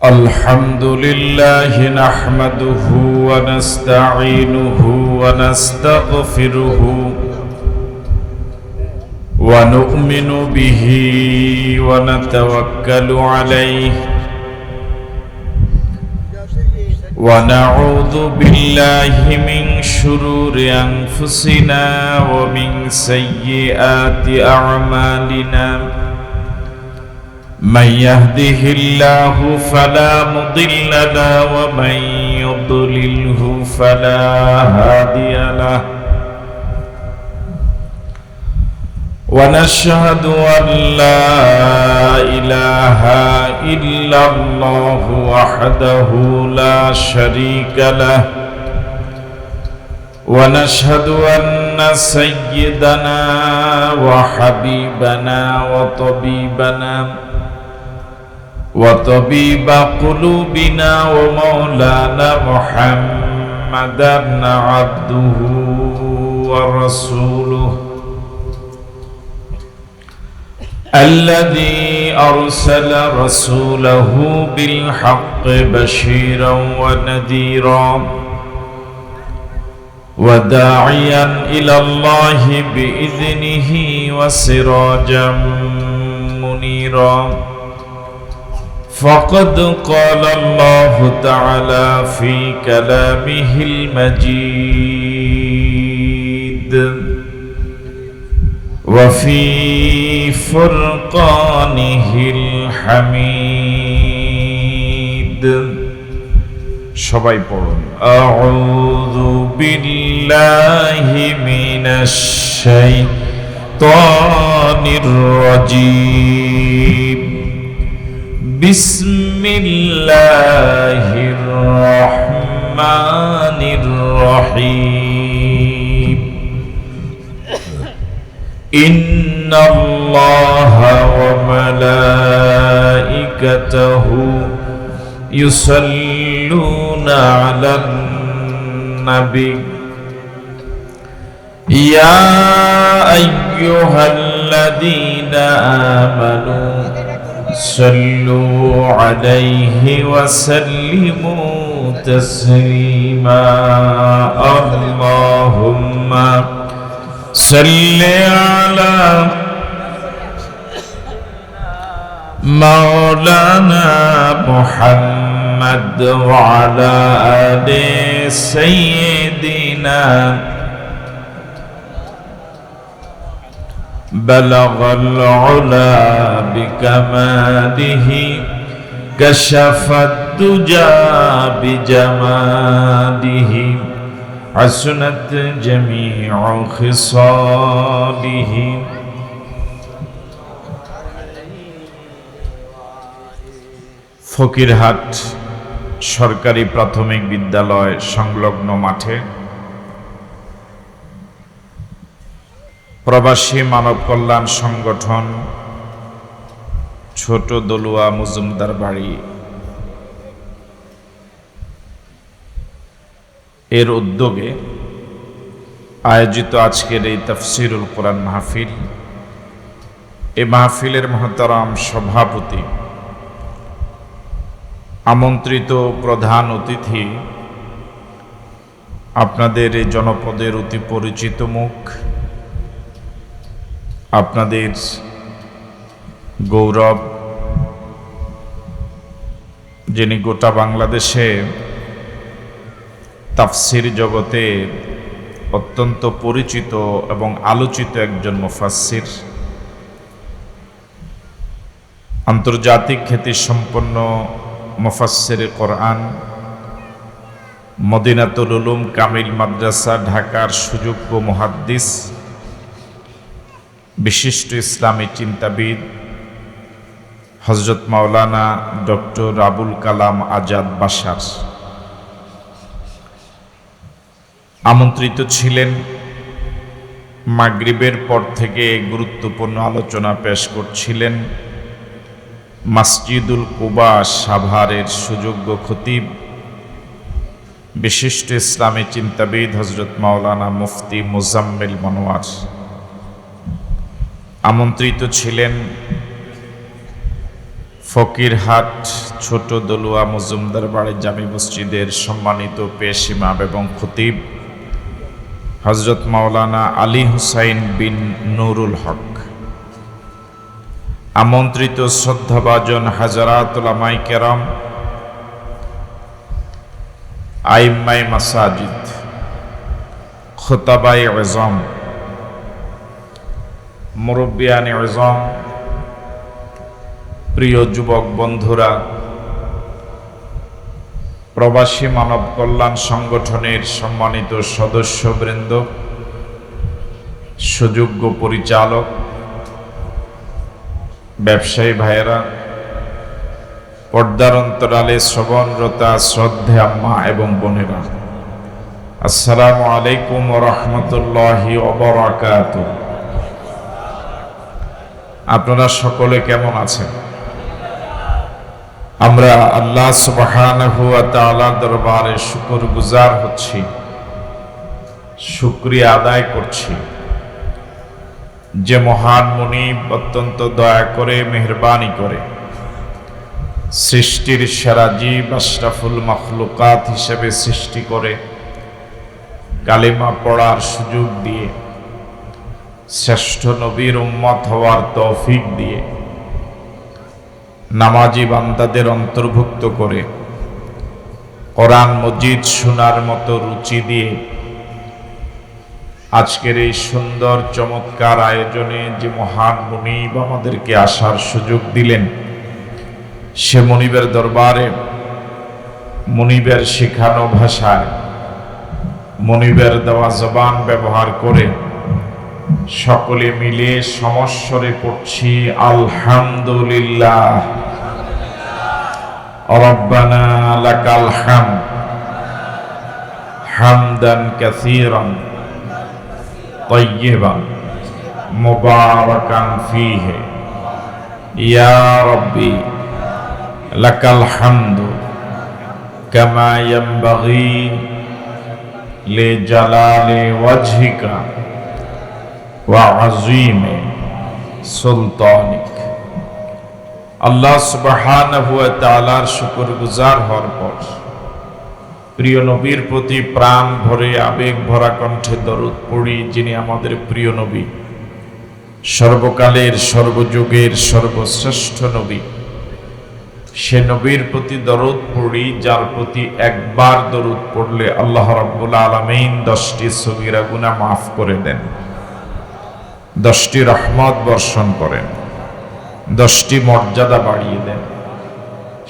الحمد لله نحمده ونستعينه ونستغفره ونؤمن به ونتوكل عليه ونعوذ بالله من شرور أنفسنا ومن سيئات أعمالنا من يهده الله فلا مضل له ومن يضلله فلا هادي له ونشهد أن لا إله إلا الله وحده لا شريك له ونشهد أن سيدنا وحبيبنا وطبيب قلوبنا ومولانا محمدا عبده ورسوله الذي أرسل رسوله بالحق بشيرا ونذيرا وداعيا إلى الله بإذنه وسراجا منيرا فقد قال الله تعالى في كلامه المجيد وفي فرقانه الحميد সবাই পড়ুন আউযু বিল্লাহি মিনাশ শাইতানির রাজীম বিসমিল্লাহির রহমানির রহিম ইন্নাল্লাহা ওয়া মালাইকাতাহু ইউসাল্লুনা আলান নবী ইয়া আইয়ুহাল্লাযীনা আমানু صلوا عليه وسلموا تسليما اللهم صل على مولانا محمد وعلى آل سيدنا بلغ العلا بكماله كشف الدجى بجماله حسنت جميع خصاله ফকিরহাট সরকারি প্রাথমিক বিদ্যালয় সংলগ্ন মাঠে প্রবাসী মানব কল্যাণ সংগঠন ছোট দলুয়া মজুমদার বাড়ি এর উদ্যোগে আয়োজিত আজকের এই তাফসিরুল কোরআন মাহফিল, এই মাহফিলের মহতারাম সভাপতি, আমন্ত্রিত প্রধান অতিথি, আপনাদের এই জনপদের অতি পরিচিত মুখ, আপনাদের গৌরব, যিনি গোটা বাংলাদেশে তাফসির জগতে অত্যন্ত পরিচিত এবং আলোচিত একজন মুফাসসির, আন্তর্জাতিক খ্যাতিসম্পন্ন মুফাসসিরে কোরআন, মদিনাতুল উলুম কামিল মাদ্রাসা ঢাকার সুযোগ্য মুহাদ্দিস, বিশিষ্ট ইসলামী চিন্তাবিদ হযরত মাওলানা ডক্টর আবুল কালাম আজাদ বাশার আমন্ত্রিত ছিলেন। মাগরিবের পর থেকে গুরুত্বপূর্ণ আলোচনা পেশ করছিলেন মসজিদুল কুবা সাভারের সুযোগ্য খতিব, বিশিষ্ট ইসলামী চিন্তাবিদ হযরত মাওলানা মুফতি মুজাম্মিল মনোয়ার। আমন্ত্রিত ছিলেন ফকিরহাট ছোট দলুয়া মজুমদার বাড়ি জামি মসজিদের সম্মানিত পেশ ইমাম এবং খতিব হযরত মাওলানা আলী হুসাইন বিন নুরুল হক, আমন্ত্রিত শ্রদ্ধাভাজন হাজারাত উলামায়ে কেরাম, আইম্মায়ে মাসাজিদ, খুতাবায়ে আযম, মুরব্বিয়ানে আযম, প্রিয় যুবক বন্ধুরা, প্রবাসী মানব কল্যাণ সংগঠনের সম্মানিত সদস্যবৃন্দ, সুযোগ্য পরিচালক, ব্যবসায়ী ভাইয়েরা, পর্দার অন্তরালে শ্রবণরতা শ্রদ্ধেয় আম্মা এবং বোনেরা, আসসালামু আলাইকুম ওয়া রাহমাতুল্লাহি ওয়া বারাকাতুহু। আপনারা সকলে কেমন আছেন? আমরা আল্লাহ সুবহানাহু ওয়া তাআলার দরবারে শুকরগুজার হচ্ছি, শুকরিয়া আদায় করছি যে মহান মুনিব অত্যন্ত দয়া করে মেহেরবানি করে সৃষ্টির সেরা জীব আশরাফুল মাখলুকাত হিসেবে সৃষ্টি করে কালিমা পড়ার সুযোগ দিয়ে শ্রেষ্ঠ নবীর উম্মত হওয়ার তৌফিক দিয়ে নামাজি বান্দাদের অন্তর্ভুক্ত করে কোরআন মজিদ শোনার মতো রুচি দিয়ে আজকের এই সুন্দর চমৎকার আয়োজনে যে মহান মুনিব আমাদেরকে আসার সুযোগ দিলেন, সে মুনিবের দরবারে মুনিবের শেখানো ভাষায় মুনিবের দেওয়া জবান ব্যবহার করে সকলে মিলে সমস্বরে পড়ছি আলহামদুলিল্লাহ রব্বানা লাকাল হামদ হামদান কাসীরান তাইয়্যিবান মুবারাকান ফীহি ইয়া রাব্বি লাকাল হামদু কামা ইয়ানবাগী লিজালালি ওয়াজহিকা ওয়া আযীমি সুলতানিক। আল্লাহ সুবহানাহু ওয়া তাআলার শুকরগুজার হওয়ার পর প্রিয় নবীর প্রতি প্রাণ ভরে আবেগ ভরা কণ্ঠে দরুদ পড়ি, যিনি আমাদের প্রিয় নবী, সর্বকালের সর্বযুগের সর্বশ্রেষ্ঠ নবী। সে নবীর প্রতি দরুদ পড়ি যার প্রতি একবার দরুদ পড়লে আল্লাহ রাব্বুল আলামিন 10টি সগীরা গুনাহ মাফ করে দেন, 10টি রহমত বর্ষণ করেন, 10টি মর্যাদা বাড়িয়ে দেন।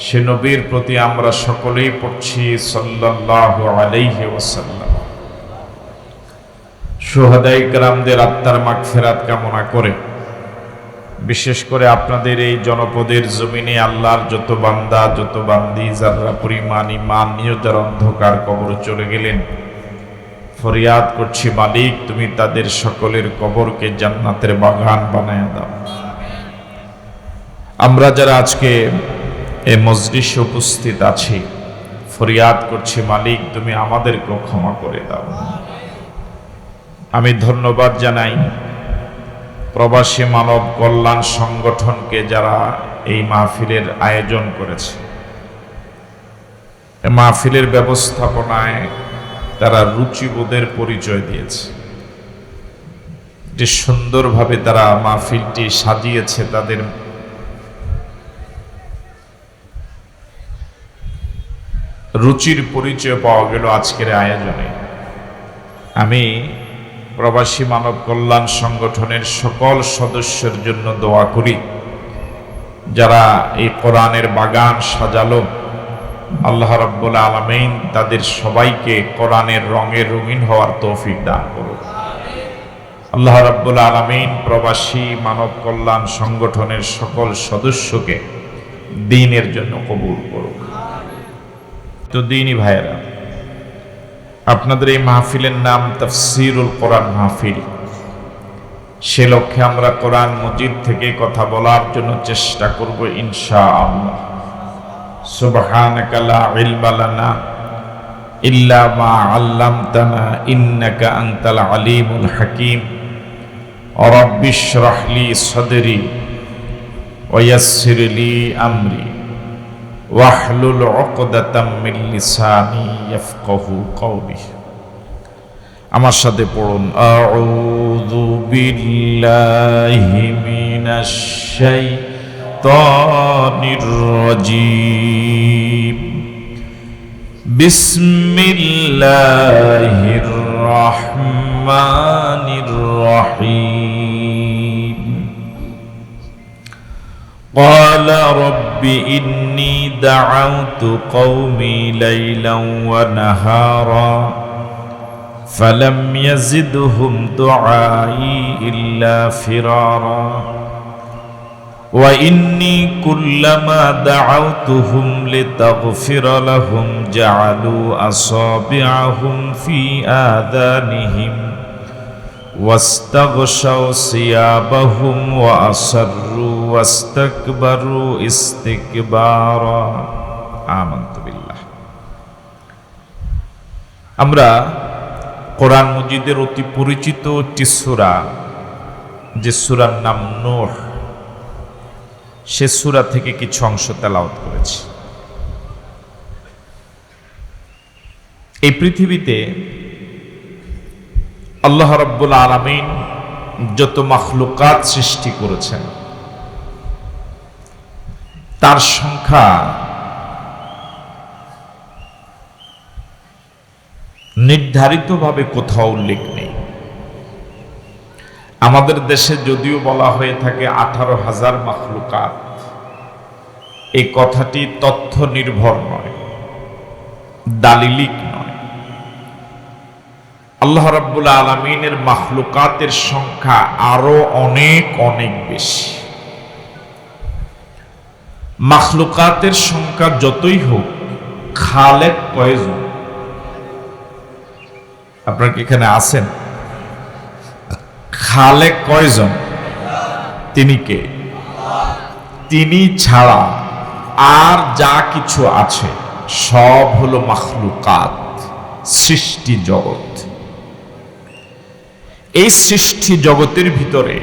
সে নবীর প্রতি আমরা সকলেই পড়ছি সাল্লাল্লাহু আলাইহি ওয়াসাল্লাম। শুহাদায়ে কেরামদের আত্মার মাগফিরাত কামনা করে বিশেষ করে আপনাদের এই জনপদের জমিনে আল্লাহর যত বান্দা যত বান্দি যারা পরিমাণ ঈমান নিয়ে যারা অন্ধকার কবরে চলে গেলেন, ফরিয়াদ করছি মালিক তুমি তাদের সকলের কবরকে জান্নাতের বাগান বানায় দাও। আমরা যারা আজকে এই মজলিসে উপস্থিত আছি, ফরিয়াদ করছি মালিক তুমি আমাদেরকে ক্ষমা করে দাও। আমি ধন্যবাদ জানাই প্রবাসী মানব কল্যাণ সংগঠনকে যারা এই মাহফিলের আয়োজন করেছে। এই মাহফিলের ব্যবস্থাপনায় তারা রুচিবোধের পরিচয় দিয়েছে, যে সুন্দরভাবে তারা মাহফিলটি সাজিয়েছে, তাদের রুচির পরিচয় পাওয়া গেল আজকের আয়োজনে। আমি প্রবাসী মানব কল্যাণ সংগঠনের সকল সদস্যের জন্য দোয়া করি, যারা এই কোরআনের বাগান সাজালো, আল্লাহ রাব্বুল আলামিন তাদের সবাইকে কোরআনের রঙে রঙিন হওয়ার তৌফিক দান করুন। আল্লাহ রাব্বুল আলামিন প্রবাসী মানব কল্যাণ সংগঠনের সকল সদস্যকে দ্বীনের জন্য কবুল করুন। তো দ্বীনী ভাইয়েরা, আপনাদের এই মাহফিলের নাম তাফসীরুল কোরআন মাহফিল। সে লক্ষ্যে আমরা কোরআন মজিদ থেকে কথা বলার জন্য চেষ্টা করব ইনশাআল্লাহ। সুবহানাকা লা ইলমা লানা ইল্লা মা আল্লামতানা ইন্নাকা আনতাল আলিমুল হাকীম। রাব্বিশরাহ লি সাদরি ويسر لي أمري واحلل عقدة من لساني يفقه قولي আমার সাথে পড়ুন আউযু বিল্লাহি মিনাশ শাইতানির রাজীম বিসমিল্লাহির রাহমানির রহিম قال رب إني دعوت قومي ليلا ونهارا فلم يزدهم دعائي إلا فرارا وإني كلما دعوتهم لتغفر لهم جعلوا أصابعهم في آذانهم واستغشوا ثيابهم وأصروا واستكبروا استكبارا آمنت بالله আমরা কোরআন মজিদের অতি পরিচিত একটি সূরা, যে সূরার নাম নূহ, সে সূরা থেকে কিছু অংশ তেলাওয়াত করেছি। এই পৃথিবীতে আল্লাহ রাব্বুল আলামিন যত মাখলুকাত সৃষ্টি করেছেন তার সংখ্যা নির্ধারিতভাবে কোথাও উল্লেখ নেই। আমাদের দেশে যদিও বলা হয়ে থাকে 18,000 মাখলুকাত, এই কথাটি তথ্য নির্ভর নয়, দালিলিক নয়। আল্লাহ রাব্বুল আলামিনের মাখলুকাতের সংখ্যা আরো অনেক অনেক বেশি। মাখলুকাতের সংখ্যা যতই হোক, খালেক কয়জন? আপনারা কি এখানে আছেন? খালেক কয়জন? তিনি কে? তিনি ছাড়া আর যা কিছু আছে সব হলো মাখলুকাত, সৃষ্টি জগৎ। এই সৃষ্টি জগতের ভিতরে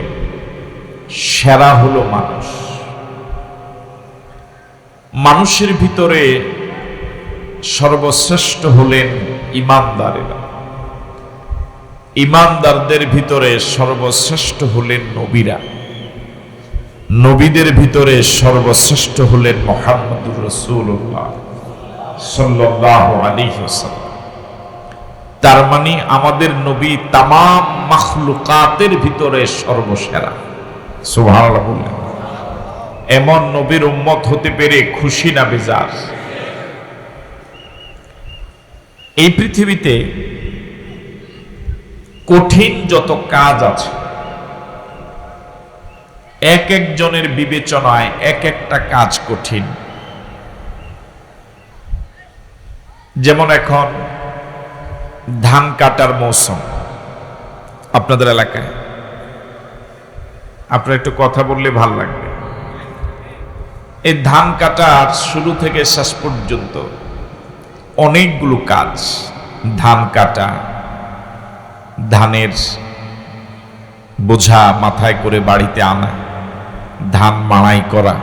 সেরা হলো মানুষ। মানুষের ভিতরে সর্বশ্রেষ্ঠ হলেন ঈমানদারেরা। ঈমানদারদের ভিতরে সর্বশ্রেষ্ঠ হলেন নবীরা। নবীদের ভিতরে সর্বশ্রেষ্ঠ হলেন মুহাম্মদুর রাসূলুল্লাহ সাল্লাল্লাহু আলাইহি ওয়াসাল্লাম। তার মানে আমাদের নবী তামাম মাখলুকাতের ভিতরে সর্বসেরা। সুবহানাল্লাহ বললেন। এমন নবীর উম্মত হতে পেরে খুশি না বেজার? এই পৃথিবীতে কঠিন যত কাজ আছে, এক একজনের বিবেচনায় এক একটা কাজ কঠিন। যেমন এখন ধান কাটার মৌসুম আপনাদের এলাকায়, আপনারা একটু কথা বললে ভাল লাগবে। এই ধান কাটার শুরু থেকে শেষ পর্যন্ত অনেকগুলো কাজ। ধান কাটা, ধানের বোঝা মাথায় করে বাড়িতে আনা, ধান মাড়াই করা,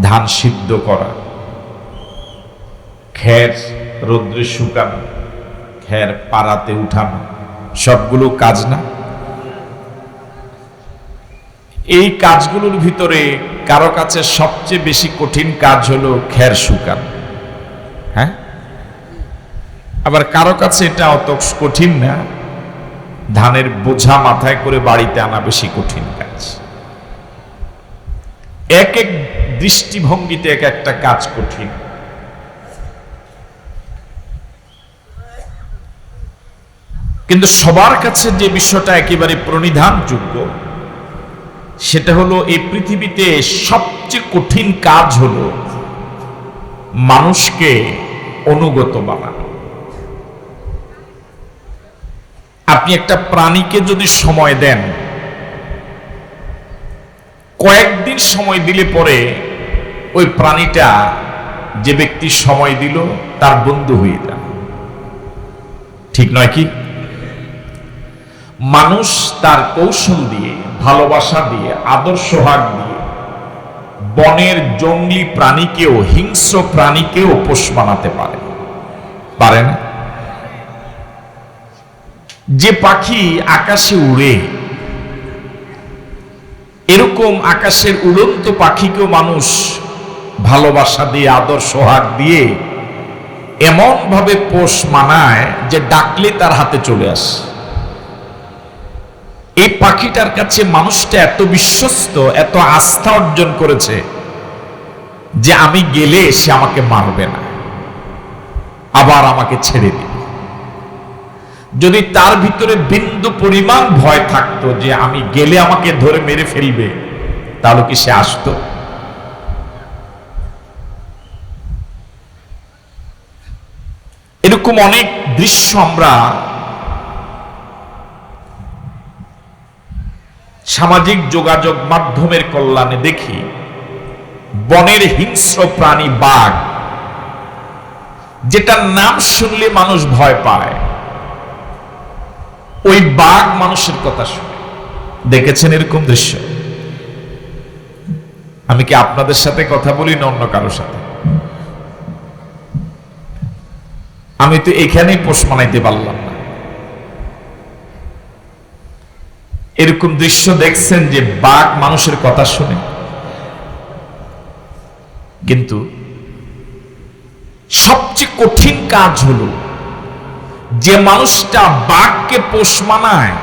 ধান সিদ্ধ করা, খের রৌদ্রে শুকানো, খের পাড়াতে উঠানো, সবগুলো কাজ না? এই কাজগুলোর ভিতরে কারো কাছে সবচেয়ে বেশি কঠিন কাজ হলো খের শুকানো, হ্যাঁ? আবার কারো কাছে এটা অত কঠিন না, ধানের বোঝা মাথায় করে বাড়িতে আনা বেশি কঠিন কাজ। এক এক দৃষ্টিভঙ্গিতে এক একটা কাজ কঠিন। কিন্তু সবার কাছে যে বিষয়টা একেবারে প্রণিধানযোগ্য, সেটা হলো এই পৃথিবীতে সবচেয়ে কঠিন কাজ হলো মানুষকে অনুগত বানানো। আপনি একটা প্রাণীকে যদি সময় দেন, কয়েকদিন সময় দিলে পরে ওই প্রাণীটা যে ব্যক্তি সময় দিল তার বন্ধু হয়ে যায়, ঠিক নয় কি? মানুষ তার কৌশল দিয়ে, ভালোবাসা দিয়ে, আদর সোহাগ দিয়ে বনের জঙ্গলি প্রাণীকেও, হিংস্র প্রাণীকেও পোষ মানাতে পারে, পারে না? যে পাখি আকাশে উড়ে, এরকম আকাশের উড়ন্ত পাখিকেও মানুষ ভালোবাসা দিয়ে, আদর সোহাগ দিয়ে এমন ভাবে পোষ মানায় যে ডাকলে তার হাতে চলে আসে। এই পাখিটার কাছে মানুষটা এত বিশ্বস্ত, এত আস্থা অর্জন করেছে যে আমি গেলে সে আমাকে মারবে না, আবার আমাকে ছেড়ে দিবে। যদি তার ভিতরে বিন্দু পরিমাণ ভয় থাকতো যে আমি গেলে আমাকে ধরে মেরে ফেলবে, তাহলে কি সে আসতো? এরকম অনেক দৃশ্য আমরা সামাজিক যোগাযোগ মাধ্যমের কল্যাণে দেখি। বনের হিংস্র প্রাণী বাঘ, যেটার নাম শুনলে মানুষ ভয় পায়, ওই বাঘ মানুষের কথা শুনে। দেখেছেন এরকম দৃশ্য? আমি কি আপনাদের সাথে কথা বলি না অন্য কারোর সাথে? আমি তো এখানেই পোষ মানাইতে পারলাম না। এরকম দৃশ্য দেখছেন যে বাঘ মানুষের কথা শুনে? কিন্তু সবচেয়ে কঠিন কাজ হলো যে মানুষটা বাঘকে পোষ মানায়,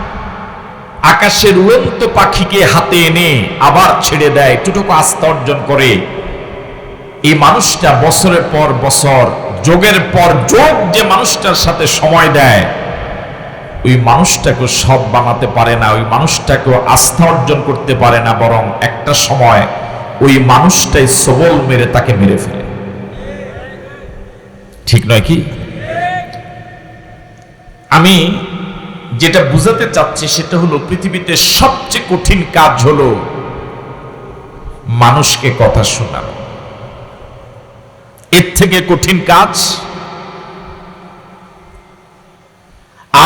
আকাশের উড়ন্ত পাখিকে হাতে এনে আবার ছেড়ে দেয়, এতটুকু আস্থা অর্জন করে, এই মানুষটা বছরের পর বছর, যোগের পর যোগ যে মানুষটার সাথে সময় দেয়, ওই মানুষটাকে সব বানাতে পারে না, ওই মানুষটাকেও আস্থা অর্জন করতে পারে না, বরং একটা সময় ওই মানুষটাই সবল মেরে তাকে মেরে ফেলে। ঠিক নয় কি? আমি যেটা বুঝাতে চাচ্ছি সেটা হলো, পৃথিবীতে সবচেয়ে কঠিন কাজ হলো মানুষকে কথা শোনানো। এর থেকে কঠিন কাজ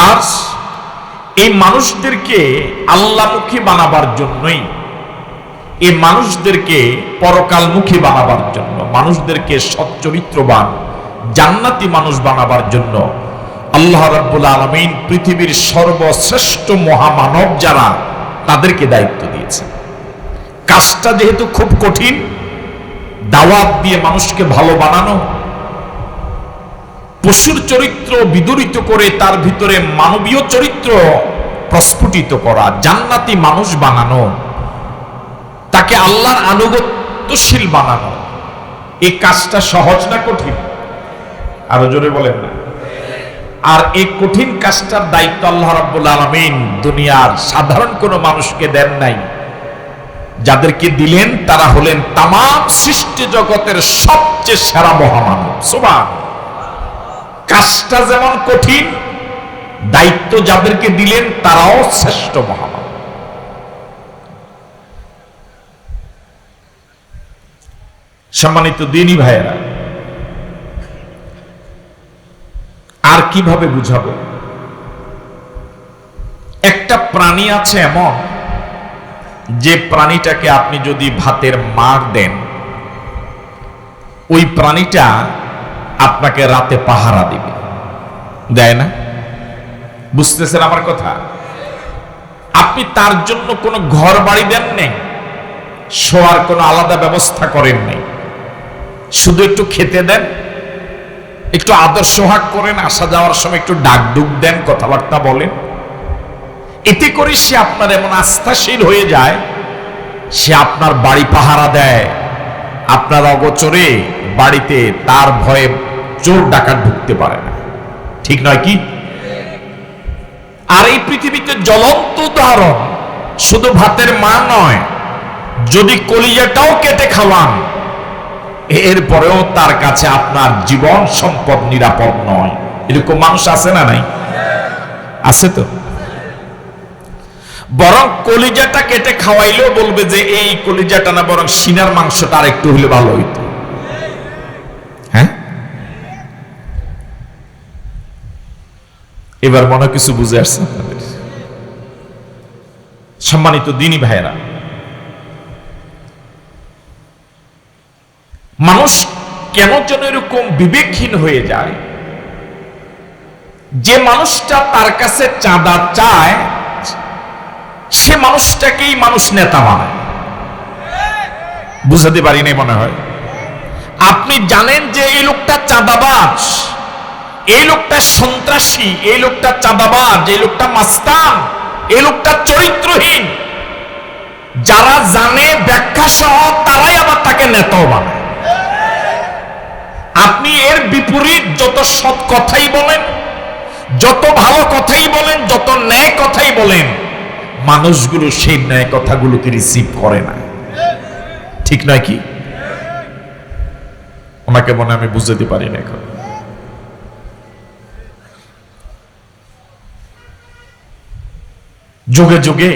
আর এই মানুষদেরকে আল্লাহমুখী বানাবার জন্যই, এই মানুষদেরকে পরকালমুখী বানাবার জন্য, মানুষদেরকে সচ্চরিত্রবান জান্নাতি মানুষ বানাবার জন্য আল্লাহ রাব্বুল আলামিন পৃথিবীর সর্বশ্রেষ্ঠ মহামানব যারা, তাদেরকে দায়িত্ব দিয়েছে। কাজটা যেহেতু খুব কঠিন, দাওয়াত দিয়ে মানুষকে ভালো বানানো, পশুর চরিত্র বিদূরিত করে তার ভিতরে মানবীয় চরিত্র প্রস্ফুটিত করা, জান্নাতি মানুষ বানানো, তাকে আল্লাহর আনুগত্যশীল বানানো, এই কাজটা সহজ না কঠিন? আরো জোরে বলেন না। আর এই কঠিন কাজটার দায়িত্ব আল্লাহ রাব্বুল আলামিন দুনিয়ার সাধারণ কোনো মানুষকে দেন নাই। যাদেরকে দিলেন তারা হলেন তামাম সৃষ্টি জগতের সবচেয়ে সেরা মহামানব। সুবহান। কাজটা যেমন কঠিন, দায়িত্ব যাদেরকে দিলেন তারাও শ্রেষ্ঠ মহামানব। সম্মানিত দ্বীনী ভাইয়েরা, আর কিভাবে বুঝাবো? একটা প্রাণী আছে এমন, যে প্রাণীটাকে আপনি যদি ভাতের মার দেন, ওই প্রাণীটা আপনাকে রাতে পাহারা দিবে, দেয় না? বুঝতেছেন আমার কথা? আপনি তার জন্য কোনো ঘর বাড়ি দেন নাই, শোয়ার কোনো আলাদা ব্যবস্থা করেন নাই, শুধু একটু খেতে দেন, একটু আদর সোহাগ করেন, আসা যাওয়ার সময় একটু ডাক ডুক দেন, কথাবার্তা বলেন। এতে করে সে আপনার এমন আস্থাশীল হয়ে যায়, সে আপনার বাড়ি পাহারা দেয়, আপনার অগোচরে বাড়িতে তার ভয়ে চোর ডাকাত ঢুকতে পারে না। ঠিক নয় কি? আর এই পৃথিবীতে জ্বলন্ত উদাহরণ, শুধু ভাতের মা নয়, যদি কলিজাটাও কেটে খাওয়ান, এরপরেও তার কাছে আপনার জীবন সম্পদ নিরাপদ নয়। এরকম মানুষ আছে না নাই? আছে তো। বরং কলিজাটা কেটে খাওয়াইলেও বলবে যে এই কলিজাটা না, বরং সিনার মাংসটা আর একটু হলে ভালো হইতো। হ্যাঁ, এবার মনে কিছু বুঝে আসছে আপনাদের? সম্মানিত দ্বীনী ভাইয়েরা, মানুষ কেন যেন এরকম বিবেকহীন হয়ে যায়, যে মানুষটা তার কাছে চাঁদা চায় সে মানুষটাকেই মানুষ নেতা বানায়। বুঝাতে পারি নাই মনে হয়। আপনি জানেন যে এই লোকটা চাঁদাবাজ, এই লোকটা সন্ত্রাসী, এই লোকটা চাঁদাবাজ, এই লোকটা মাস্তান, এই লোকটা চরিত্রহীন, যারা জানে ব্যাখ্যা সহ তারাই আবার তাকে নেতাও বানায়। আপনি এর বিপরীত যত সৎ কথাই বলেন, যত ভালো কথাই বলেন, যত ন্যায় কথাই বলেন, মানুষগুলো সেই ন্যায় কথাগুলোকে রিসিভ করে না। ঠিক নয় কি? ওনাকে মনে আমি বুঝতে পারি না। এখন যুগে যুগে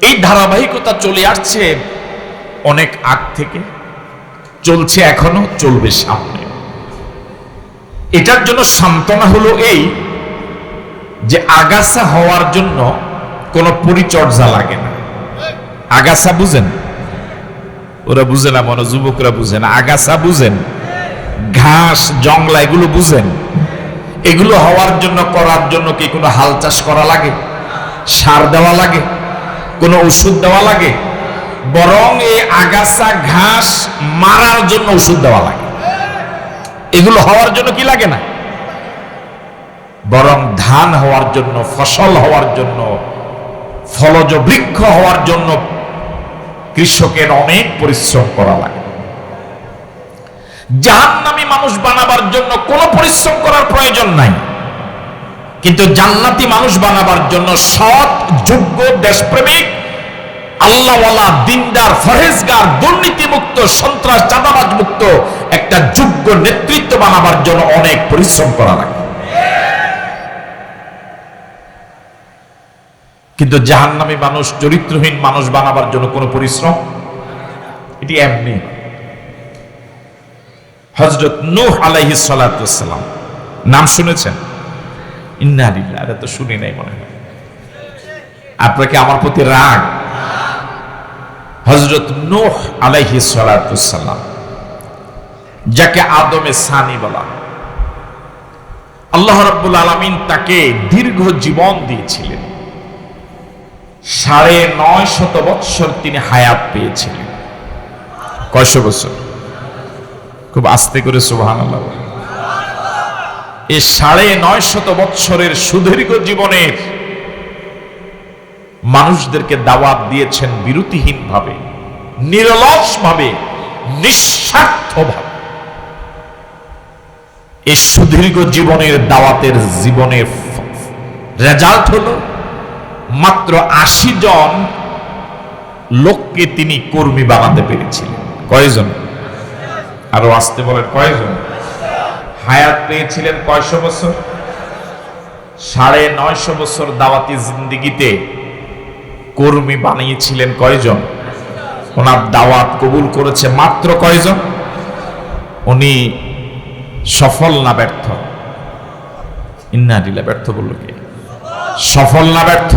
এই ধারাবাহিকতা চলে আসছে অনেক আগ থেকে, চলছে, এখনো চলবে সামনে। এটার জন্য সান্ত্বনা হলো এই যে আগাছা হওয়ার জন্য কোনো পরিচর্যা লাগে না। আগাছা বুঝেন? ওরা বুঝে না, মনে যুবকরা বুঝে না। আগাছা বুঝেন? ঘাস জংলা এগুলো বুঝেন? এগুলো হওয়ার জন্য, করার জন্য কি কোনো হাল চাষ করা লাগে? সার দেওয়া লাগে? কোনো ওষুধ দেওয়া লাগে? বরং এই আগাছা ঘাস মারার জন্য ওষুধ দেওয়া লাগে। এগুলো হওয়ার জন্য কি লাগে না, বরং ধান হওয়ার জন্য, ফসল হওয়ার জন্য, ফলজ বৃক্ষ হওয়ার জন্য কৃষকের অনেক পরিশ্রম করা লাগে। জাহান্নামী মানুষ বানাবার জন্য কোনো পরিশ্রম করার প্রয়োজন নাই, কিন্তু জান্নাতি মানুষ বানাবার জন্য সৎ, যোগ্য, দেশপ্রেমিক, আল্লাহওয়ালা, দিনদার, ফরহেজগার, দুর্নীতিমুক্ত, সন্ত্রাস, চাঁদাবাজ মুক্ত একটা যোগ্য নেতৃত্ব বানাবার জন্য অনেক পরিশ্রম করা লাগে। কিন্তু জাহান্নামী মানুষ, চরিত্রহীন মানুষ বানাবার জন্য কোনো পরিশ্রম, এটি এমনি। হযরত নূহ আলাইহিস সালাতু ওয়াস সালাম নাম শুনেছেন? ইন্না লিল্লাহি, এটা তো শুনি নাই মনে হয়। আপনাকে আমার প্রতি রাগ? হযরত নূহ আলাইহিস সালাতু ওয়াস সালাম, যাকে আদমে সানি বলা, আল্লাহ রাব্বুল আলামিন তাকে দীর্ঘ জীবন দিয়েছিলেন। ৯৫০ বৎসর তিনি হায়াত পেয়েছিলেন। কয়শো বছর? খুব আস্তে করে সুবহানাল্লাহ। এই ৯৫০ বৎসরের সুদীর্ঘ জীবনের মানুষদেরকে দাওয়াত দিয়েছেন বিরতিহীন ভাবে, নিরলস ভাবে, নিঃস্বার্থ ভাবে। এই সুদীর্ঘ জীবনের দাওয়াতের জীবনের রেজাল্ট হলো মাত্র ৮০ জন লোককে তিনি কর্মী বানাতে পেরেছিলেন। কয়জন? আরো আসতে বলেন, কয়জন? হায়াত পেয়েছিলেন কয়শো বছর? ৯৫০ বছর দাওয়াতি জিন্দেগিতে কর্মী বানিয়েছিলেন কয়জন? ওনার দাওয়াত কবুল করেছে মাত্র কয়জন? উনি সফল না ব্যর্থ? ইন্না লিল্লাহি, ব্যর্থ বলল কে? সফল না ব্যর্থ?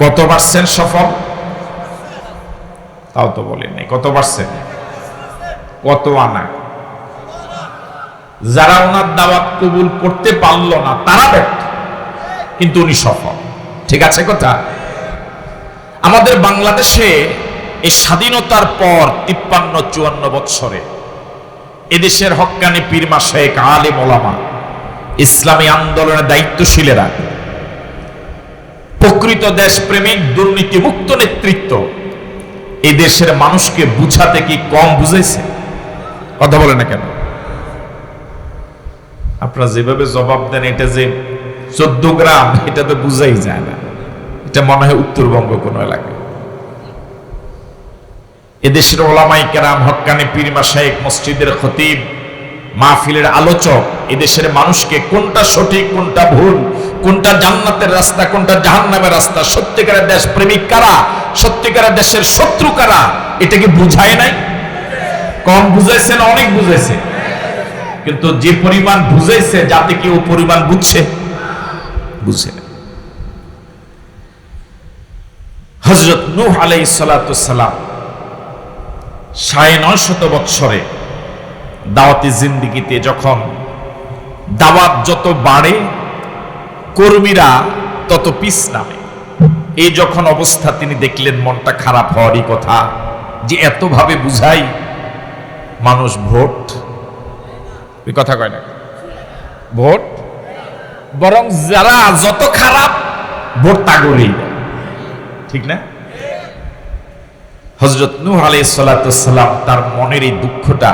কত পার্সেন্ট সফল? তাও তো বলেন নাই। কত পার্সেন্ট? কত আনা? যারা ওনার দাওয়াত কবুল করতে পারল না তারা ব্যর্থ, কিন্তু উনি সফল। ঠিক আছে কথা? আমাদের বাংলাদেশে এই স্বাধীনতার পর ৫৩-৫৪ বৎসরে এদেশের হক্কানি পীর মাশায়েখ, আলেম ওলামা, ইসলামী আন্দোলনের দায়িত্বশীলেরা, প্রকৃত দেশপ্রেমিক, দুর্নীতিমুক্ত নেতৃত্ব এই দেশের মানুষকে বুঝাতে কি কম বুঝাইছে? কথা বলে না কেন? আপনারা যেভাবে জবাব দেন, এটা যে ১৪ গ্রাম, এটা তো বুঝাই যায় না। এটা মনে হয় উত্তরবঙ্গ কোন এলাকা। এদেশের ওলামায়ে কেরাম, হক্কানি পীর মাশায়েখ, মসজিদের খতিব, মাহফিলের আলোচক এদেশের মানুষকে কোনটা সঠিক, কোনটা ভুল, কোনটা জান্নাতের রাস্তা, কোনটা জাহান্নামের রাস্তা, সত্যিকারের দেশ প্রেমিক কারা, সত্যিকারের দেশের শত্রু কারা, এটা কি বুঝায় নাই? কম বুঝাইছে না অনেক বুঝাইছে? কিন্তু যে পরিমাণ বুঝাইছে, যাতে কি ও পরিমাণ বুঝছে? বুঝে না। হযরত নূহ আলাইহিস সালাতু ওয়াস সালাম 950 বৎসরে দাওয়াতি জিন্দিগিতে যখন দাওয়াত যত বাড়ে, কর্মীরা তত পিছ নামে। এই যখন অবস্থা তিনি দেখলেন, মনটা খারাপ হওয়ারই কথা, যে এতভাবে বুঝাই মানুষ ভোট, এই কথা কয় না, ভোট বরং যারা যত খারাপ ভোট তাগরেই, ঠিক না? হযরত নূহ আলাইহিস সালাতু ওয়াস সালাম তার মনের এই দুঃখটা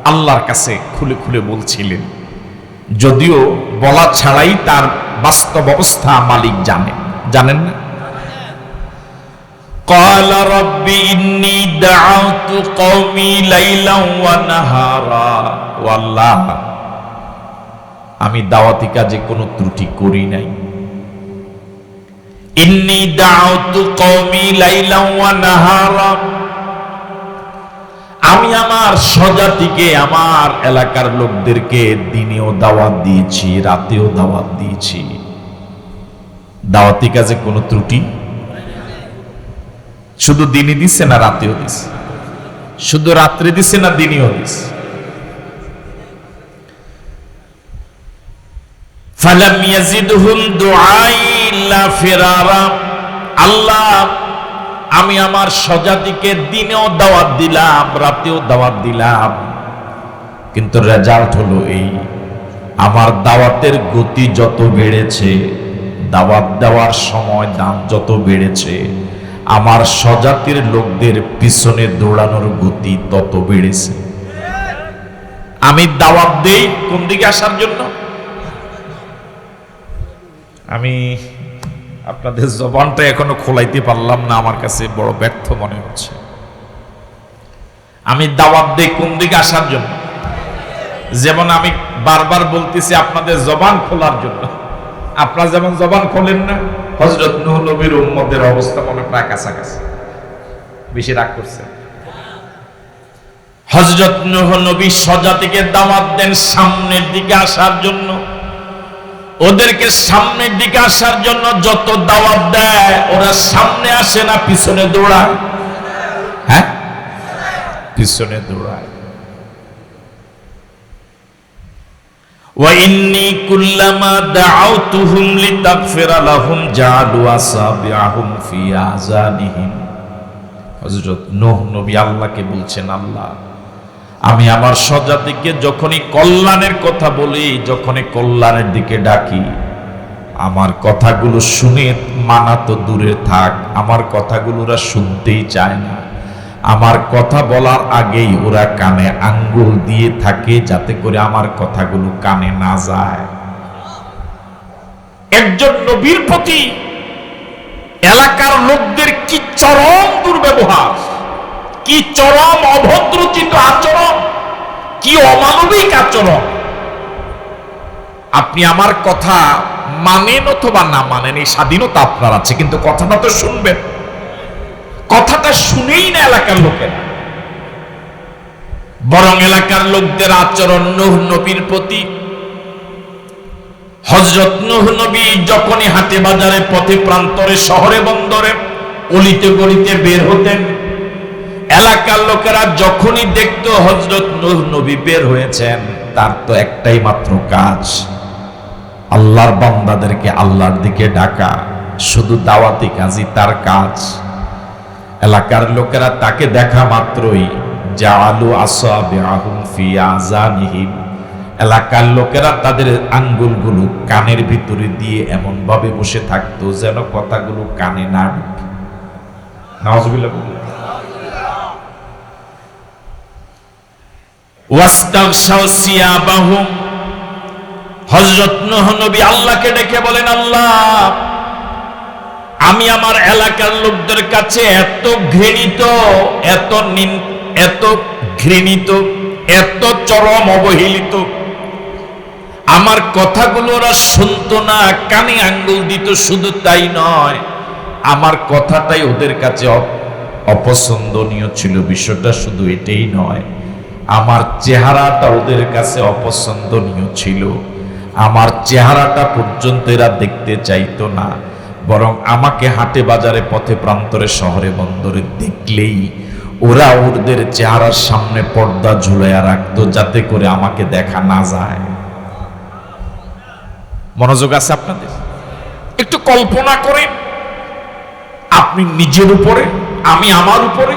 আল্লাহর কাছে খুলে খুলে বলছিলেন, যদিও বলা ছাড়াই তার বাস্তব অবস্থা মালিক জানেন না। قال رب إني دعوت قومي ليلا ونهارا, ও আল্লাহ, আমি দাওয়াতি কাজে কোনো ত্রুটি করি নাই। ইন্নী দাউতু কওমি লাইলান ওয়া নাহারা, আমি আমার স্বজাতিকে, আমার এলাকার লোকদেরকে দিনেও দাওয়াত দিয়েছি, রাতেও দাওয়াত দিয়েছি। দাওয়াতি কাজে কোনো ত্রুটি, শুধু দিনে দিছে না রাতেও দিছে, শুধু রাত্রে দিছে না দিনেও দিছে। ফালাম ইয়াজিদহুম দুআই ইল্লা ফিরারা, আল্লাহ আমি আমার স্বজাতিকে দিনেও দাওয়াত দিলাম, রাতেও দাওয়াত দিলাম, কিন্তু রেজাল্ট হলো এই, আমার দাওয়াতের গতি যত বেড়েছে, দাওয়াত দেওয়ার সময় দাম যত বেড়েছে, আমার স্বজাতির লোকদের পিছনে দৌড়ানোর গতি তত বেড়েছে। আমি দাওয়াত দেই কোন দিকে আসার জন্য? আমি আপনাদের জবানটা এখনো খোলাইতে পারলাম না, আমার কাছে বড় ব্যর্থ মনে হচ্ছে। আমি দাওয়াত দেই কোন দিকে আসার জন্য? যেমন আমি বারবার বলতেছি আপনাদের জবান খোলার জন্য। আপনারা যেমন জবান খোলেন না, হযরত নূহ নবীর উম্মতের অবস্থা মনে প্রায় কাছাকাছি। বেশি রাগ করছে? হযরত নূহ নবী স্বজাতিকে দাওয়াত দেন সামনের দিকে আসার জন্য, ওদেরকে সামনের দিকে আসার জন্য যত দাওয়াত দেয়, ওরা সামনে আসে না পিছনে দৌড়ায়? হ্যাঁ, পিছনে দৌড়ায়। ওয়া ইন্নী কুল্লামা দাআউতুহুম লিতাগফিরা লাহুম জাআলু আসাবিআহুম ফি আযানিহিম। হযরত নূহ নবী আল্লাহকে বলছেন, আল্লাহ আমি আমার স্বজাতিকে যখনই কল্যাণের কথা বলি, যখনই কল্যাণের দিকে ডাকি, আমার কথাগুলো শুনে মানা তো দূরে থাক, আমার কথাগুলো ওরা শুনতেই চায় না। আমার কথা বলার আগেই ওরা কানে আঙ্গুল দিয়ে থাকে, যাতে করে আমার কথাগুলো কানে না যায়। একজন নবীর প্রতি এলাকার লোকদের কি চরম দুর্ব্যবহার, কি চরম অভদ্রচিত আচরণ, কি অমানবিক আচরণ। আপনি আমার কথা মানেন অথবা না মানেন, এই স্বাধীনতা আপনার আছে, কিন্তু কথাটা তো শুনবেন। কথাটা শুনেই না এলাকার লোকেরা, বরং এলাকার লোকদের আচরণ নূহ নবীর প্রতি। হযরত নূহ নবী যখনই হাটে বাজারে, পথে প্রান্তরে, শহরে বন্দরে, অলিতে গলিতে বের হতেন, এলাকার লোকেরা যখনই দেখতো হযরত নূহ নবী বের হয়েছেন, তার তো একটাই মাত্র কাজ, আল্লাহর বান্দাদেরকে আল্লাহর দিকে ডাকা, শুধু দাওয়াতি কাজই তার কাজ। এলাকার লোকেরা তাকে দেখা মাত্রই জাআলু আসাবিআহুম ফি আযানিহিম, এলাকার লোকেরা তাদের আঙ্গুলগুলো কানের ভিতরে দিয়ে এমন ভাবে বসে থাকতো যেন কথাগুলো কানে না ঢুকে। নাউযুবিল্লাহ। ওয়াস্তাগশাউ সিয়াবাহুম, হযরত নূহ নবী আল্লাহকে ডেকে বলেন, আল্লাহ আমি আমার এলাকার লোকদের কাছে এত ঘৃণিত, এত ঘৃণিত, এত চরম অবহেলিত, আমার কথাগুলো ওরা শুনতো না, কানে আঙ্গুল দিত। শুধু তাই নয়, আমার কথাটাই ওদের কাছে অপছন্দনীয় ছিল। বিষয়টা শুধু এটাই নয়, আমার চেহারাটা ওদের কাছে অপছন্দনীয় ছিল। আমার চেহারাটা পর্যন্ত এরা দেখতে চাইতো না, বরং আমাকে হাটে বাজারে, পথে প্রান্তরে, শহরে বন্দরে দেখলেই ওরা ওদের চেহারার সামনে পর্দা ঝুলাইয়া রাখতো যাতে করে আমাকে দেখা না যায়। মনোযোগ আছে আপনাদের? একটু কল্পনা করেন, আপনি নিজের উপরে, আমি আমার উপরে,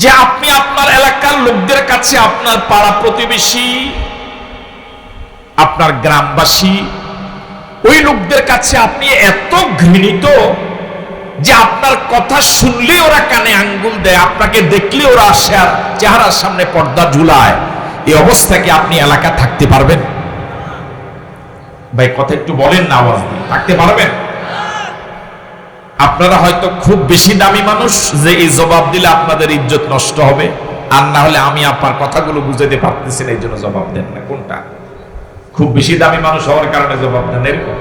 যে আপনি আপনার এলাকার লোকদের কাছে, আপনার পাড়া প্রতিবেশী, আপনার গ্রামবাসী, ওই লোকদের কাছে আপনি এত ঘৃণিত যে আপনার কথা শুনলে ওরা কানে আঙ্গুল দেয়, আপনাকে দেখলে ওরা আসে আর চেহারার সামনে পর্দা ঝুলায়। এই অবস্থাকে আপনি এলাকা থাকতে পারবেন? ভাই কথা একটু বলেন না, আওয়াজ দিয়ে থাকতে পারবেন? আপনারা হয়তো খুব বেশি দামি মানুষ যে এই জবাব দিলে আপনাদের ইজ্জত নষ্ট হবে, আর না হলে আমি আপনার কথাগুলো বুঝাতে পারতেছি না এই জন্য জবাব দেন না। কোনটা? খুব বেশি দামি মানুষ হওয়ার কারণে জবাব দেন এরকম?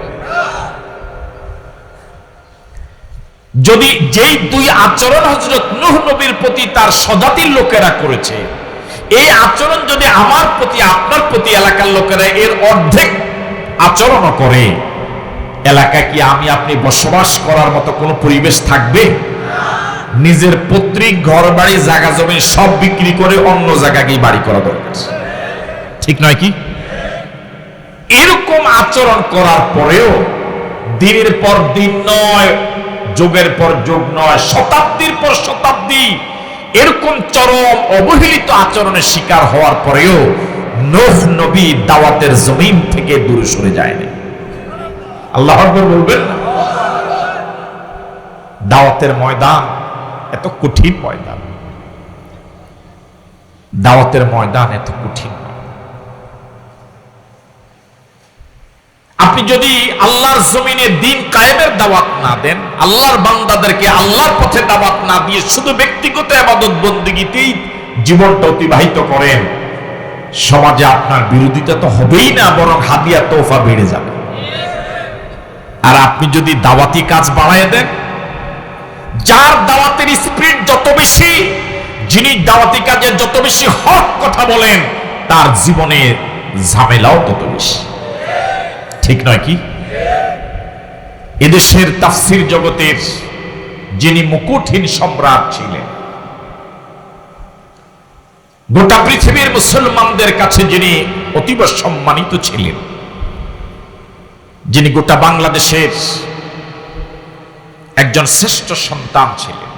যদি যেই দুই আচরণ হযরত নূহ নবীর প্রতি তার স্বজাতির লোকেরা করেছে, এই আচরণ যদি আমার প্রতি, আপনার প্রতি এলাকার লোকেরা এর অর্ধেক আচরণও করে, এলাকা কি আমি আপনি বসবাস করার মতো কোনো পরিবেশ থাকবে? নিজের পৈতৃক ঘর বাড়ি জায়গা জমি সব বিক্রি করে অন্য জায়গায় বাড়ি করা দরকার, ঠিক নয় কি? এরকম আচরণ করার পরেও দিনের পর দিন নয়, যুগের পর যুগ নয়, শতাব্দীর পর শতাব্দী এরকম চরম অবহেলিত আচরণের শিকার হওয়ার পরেও নূহ নবী দাওয়াতের জমিন থেকে দূরে সরে যায়নি। আল্লাহু আকবার বলবেন না? দাওয়াতের ময়দান এত কঠিন ময়দান, দাওয়াতের ময়দান এত কঠিন। আপনি যদি আল্লাহর জমিনে দিন কায়েমের দাওয়াত না দেন, আল্লাহর বান্দাদেরকে আল্লাহর পথে দাওয়াত না দিয়ে শুধু ব্যক্তিগত ইবাদত বন্দেগীতেই জীবনটা অতিবাহিত করেন, সমাজে আপনার বিরোধিতা তো হবেই না, বরং হাদিয়া তোফা বেড়ে যাবে। আর আপনি যদি দাওয়াতি কাজ বাড়ায় দেন, যার দাওয়াতের স্পিরিট যত বেশি, যিনি দাওয়াতি কাজে যত বেশি হক কথা বলেন, তার জীবনে ঝামেলাও তত বেশি, ঠিক নয় কি? এদেশের তাফসীর জগতের যিনি মুকুটহীন সম্রাট ছিলেন, গোটা পৃথিবীর মুসলমানদের কাছে যিনি অতীব সম্মানিত ছিলেন, যিনি গোটা বাংলাদেশের একজন শ্রেষ্ঠ সন্তান ছিলেন,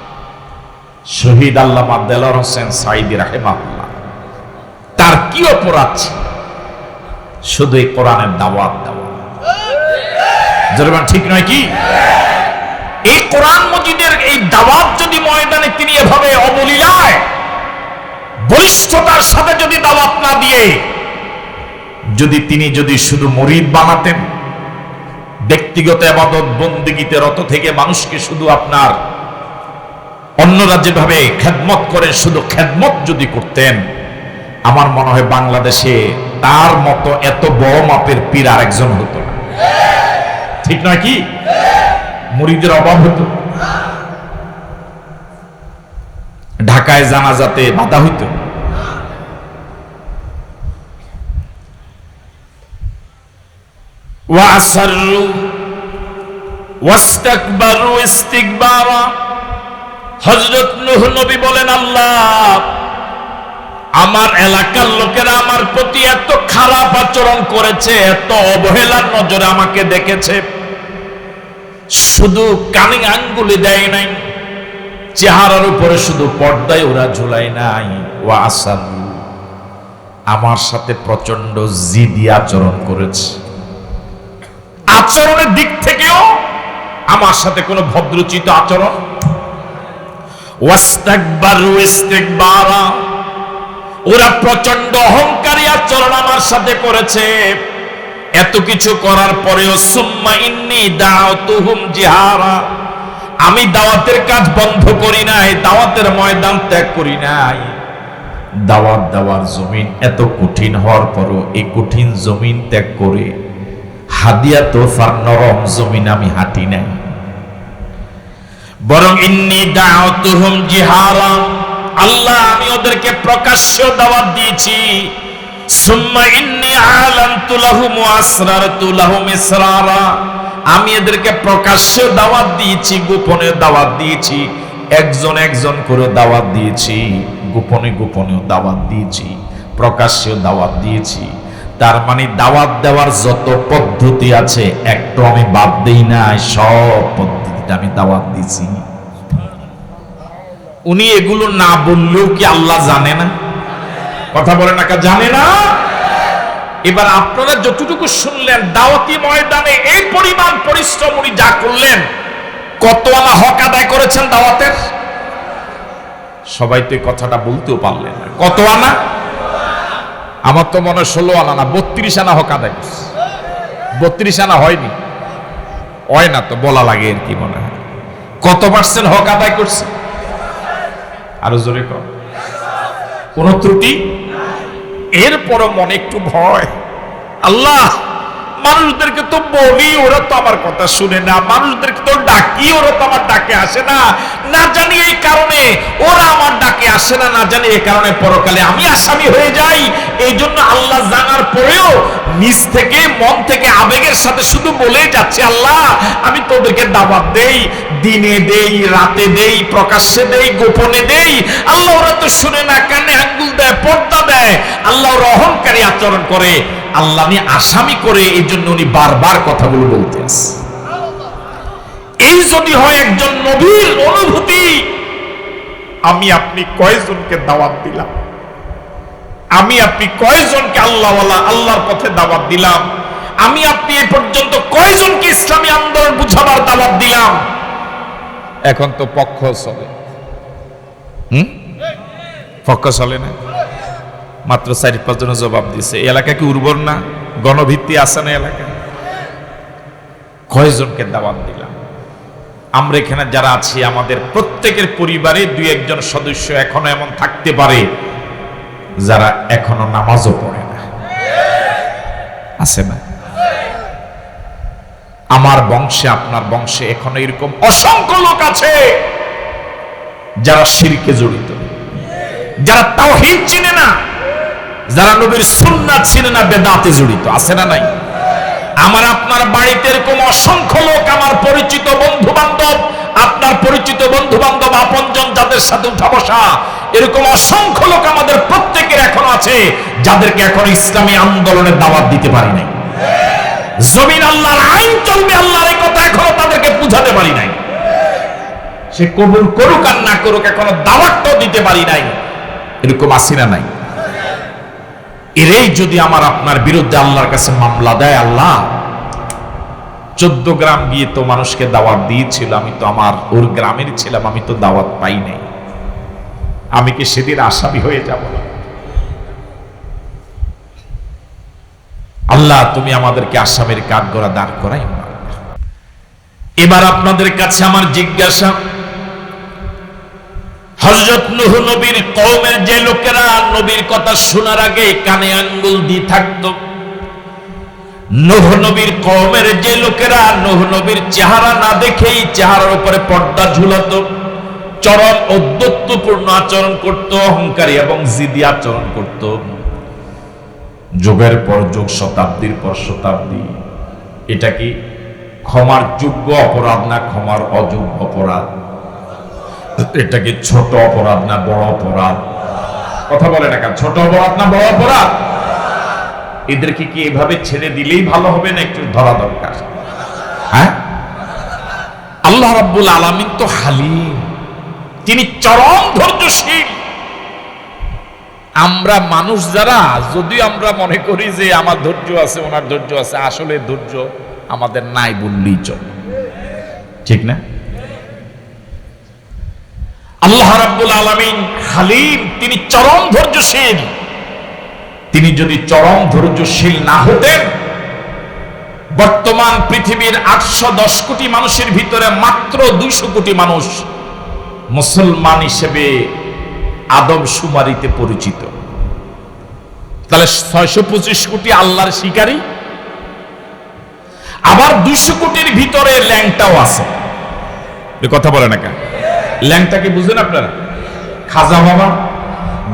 শহীদ আল্লামা দেলোয়ার হোসেন সাঈদী রাহিমাহুল্লাহ, তার কি অপরাধ ছিল? শুধু এই কোরআনের দাওয়াত দেওয়া, ঠিক নয় কি? এই কোরআন মজিদের এই দাওয়াত যদি ময়দানে তিনি এভাবে অবলীলায় বলিষ্ঠতার সাথে যদি দাওয়াত না দিয়ে, তিনি যদি শুধু মুরিদ বানাতেন, ব্যক্তিগত ইবাদত বন্দেগীতে রত থেকে মানুষকে শুধু আপনার অন্যরা যেভাবে খেদমত করেন শুধু খেদমত যদি করতেন, আমার মনে হয় বাংলাদেশে তার মতো এত বড় মাপের পীর আর একজন হতো না, ঠিক নয় কি? মুরিদের অভাব হতো, ঢাকায় জানাজাতে বাধা হইতো, ওয়াসাররু ওয়াস্তাকবারু ইস্তিকবারা। হযরত নূহ নবী বলেন, আল্লাহ, আমার এলাকার লোকেরা আমার প্রতি এত খারাপ আচরণ করেছে, এত অবহেলার নজরে আমাকে দেখেছে, শুধু কানে আঙ্গুলি দেয় নাই, চেহারার উপরে শুধু পর্দায় ওরা ঝুলায় নাই, ওয়াসাররু, আমার সাথে প্রচন্ড জিদি আচরণ করেছে, আচরণের দিক থেকেও আমার সাথে কোনো ভদ্রচিত আচরণ। ওয়াস্তাকবারু ইস্তিকবারা, ওরা প্রচন্ড অহংকারী আচরণ আমার সাথে করেছে। এত কিছু করার পরেও সুম্মা ইন্নী দাউতুহুম জিহারা, আমি দাওয়াতের কাজ বন্ধ করি নাই, দাওয়াতের ময়দান ত্যাগ করি নাই। দাওয়াত দেওয়ার জমিন এত কঠিন হওয়ার পরও এই কঠিন জমিন ত্যাগ করে হাদিয়া তোফার নরম জমিন আমি হাঁটি নাই, বরং ইন্নী দাউতুহুম জিহারা, আল্লাহ আমি ওদেরকে প্রকাশ্য দাওয়াত দিয়েছি। সুম্মা ইন্নী আলানতু লাহুম ওয়া আসরারতু লাহুম ইসরারা, আমি এদেরকে প্রকাশ্য দাওয়াত দিয়েছি, গোপনে দাওয়াত দিয়েছি, একজন একজন করে দাওয়াত দিয়েছি, গোপনে গোপনেও দাওয়াত দিয়েছি, প্রকাশ্যেও দাওয়াত দিয়েছি। তার মানে দাওয়াত দেওয়ার যত পদ্ধতি আছে একটু আমি বাদ দেই না, সব পদ্ধতিটা আমি দাওয়াত দিয়েছি। উনি এগুলো না বললেও কি আল্লাহ জানে না? কথা বলে না, জানে না? এবার আপনারা যতটুকু শুনলেন, দাওয়াতি ময়দানে এই পরিমাণ পরিশ্রম উনি যা করলেন, কত আনা হক আদায় করেছেন দাওয়াতের? সবাই তো এই কথাটা বলতেও পারলেন না। কত আনা? আমার তো মনে হয় 16 আনা না 32 আনা হক আদায় করছে। 32 আনা হয়নি, হয় না তো বলা লাগে আর কি মনে হয়। কত পার্সেন্ট হক আদায় করছে? আরো জোরে কর। কোন ত্রুটি? এরপরও মনে একটু ভয়, আল্লাহ মানুষদেরকে তো বলি, ওরা তো আমার কথা শুনে না, মানুষদেরকে তো ডাকি, ওরা তো আমার ডাকে আসে না, না জানি এই কারণে ওরা আমার ডাকে আসে না, না জানি এই কারণে পরকালে আমি আসামি হয়ে যাই। এই জন্য আল্লাহ জানার পরেও নিজ থেকে, মন থেকে, আবেগের সাথে শুধু বলে যাচ্ছে, আল্লাহ আমি তোদেরকে দাওয়াত দেই, দিনে দেই, রাতে দেই, প্রকাশ্যে দেই, গোপনে দেই। আল্লাহ ওরা তো শুনে না, কানে আঙ্গুল দেয়, পর্দা দেয়। আল্লাহ ওরা অহংকারী আচরণ করে, আল্লাহ আমি আসামি করে, এই জন্য উনি বারবার কথাগুলো বলতে আসে। এই যদি হয় একজন নবীর অনুভূতি, আমি আপনি কয়জনকে দাওয়াত দিলাম? আমি আপনি কয়জনকে আল্লাহওয়ালা, আল্লাহর পথে দাওয়াত দিলাম? আমি আপনি এ পর্যন্ত কয়জনকে ইসলামী আন্দোলন বুঝাবার দাওয়াত দিলাম? এখন তো পক্ষ চলে, পক্ষ চলে না, মাত্র 4-5 জন জবাব দিছে। এলাকা কি উর্বর না? গণভিত্তি আছে না এলাকায়? কয়জনকে দাওয়াত দিলাম? আমরা এখানে যারা আছি, আমাদের প্রত্যেকের পরিবারে 2-1 জন সদস্য এখনো এমন থাকতে পারে যারা এখনো নামাজও পড়ে না, আছে না? আমার বংশে, আপনার বংশে এখনো এরকম অসংখ্য লোক আছে যারা শিরকে জড়িত, যারা তাওহীদ চিনে না, যারা নবীর সুন্নাত চিনে না, বেদাতে জড়িত, আছে না নাই? আমার আপনার বাড়িতে এরকম অসংখ্য লোক, আমার পরিচিত বন্ধু বান্ধব, আপনার পরিচিত বন্ধু বান্ধব, আপনজন যাদের সাথে উঠা বসা, এরকম অসংখ্য লোক আমাদের প্রত্যেকের এখন আছে যাদেরকে এখন ইসলামী আন্দোলনের দাওয়াত দিতে পারি নাই। জমিন আল্লাহর, আইন চলবে আল্লাহর, এই কথা এখনো তাদেরকে বুঝাতে পারি নাই। সে কবুল করুক আর না করুক, এখনো দাওয়াতটাও দিতে পারি নাই। এরকম আসি না নাই? এরাই যদি আমার আপনার বিরুদ্ধে আল্লাহর কাছে মামলা দেয়, আল্লাহ 14 গ্রাম গিয়ে তো মানুষকে দাওয়াত দিয়েছিল, আমি তো আমার ওর গ্রামের ছিলাম, আমি তো দাওয়াত পাই নাই, আমি কি সেদিন আসামি হয়ে যাব না? আল্লাহ তুমি আমাদেরকে আসামের কাঠগড়া দাঁড় করাই না। এবার আপনাদের কাছে আমার জিজ্ঞাসা, হযরত নূহ নবীর কওমের যে লোকেরা নবীর কথা শোনার আগে কানে আঙ্গুল দিয়ে থাকতো, নূহ নবীর কওমের যে লোকেরা নূহ নবীর চেহারা না দেখেই চেহারার উপরে পর্দা ঝুলাতো, চরম ঔদ্ধত্যপূর্ণ আচরণ করত, অহংকারী এবং জিদি আচরণ করত, যুগের পর যুগ, শতাব্দীর পর শতাব্দী, এটা কি ক্ষমার যোগ্য অপরাধ না ক্ষমার অযোগ্য অপরাধ? এটা কি ছোট অপরাধ না বড় অপরাধ? কথা বলে না কেন? ছোট অপরাধ না বড় অপরাধ? এদেরকে কি এভাবে ছেড়ে দিলেই ভালো হবে না একটু ধরা দরকার? হ্যাঁ, আল্লাহ রাব্বুল আলামিন তো হালিম, তিনি চরম ধৈর্যশীল। আমরা মানুষ যারা, যদিও আমরা মনে করি যে আমার ধৈর্য আছে, ওনার ধৈর্য আছে, আসলে ধৈর্য আমাদের নাই বললেই চলে, ঠিক না? আল্লাহ রাব্বুল আলামিন হালিম, তিনি চরম ধৈর্যশীল। তিনি যদি চরম ধৈর্যশীল না হতেন, বর্তমান পৃথিবীর 810 কোটি মানুষের ভিতরে মাত্র 200 কোটি মানুষ মুসলমান হিসেবে আদমশুমারিতে পরিচিত। তাহলে 625 কোটি আল্লাহর শিকারী, আবার 200 কোটির ভিতরে ল্যাংটাও আছে। কথা বলে না কেন? ল্যাংটাকে বুঝেন আপনারা? খাজা বাবা,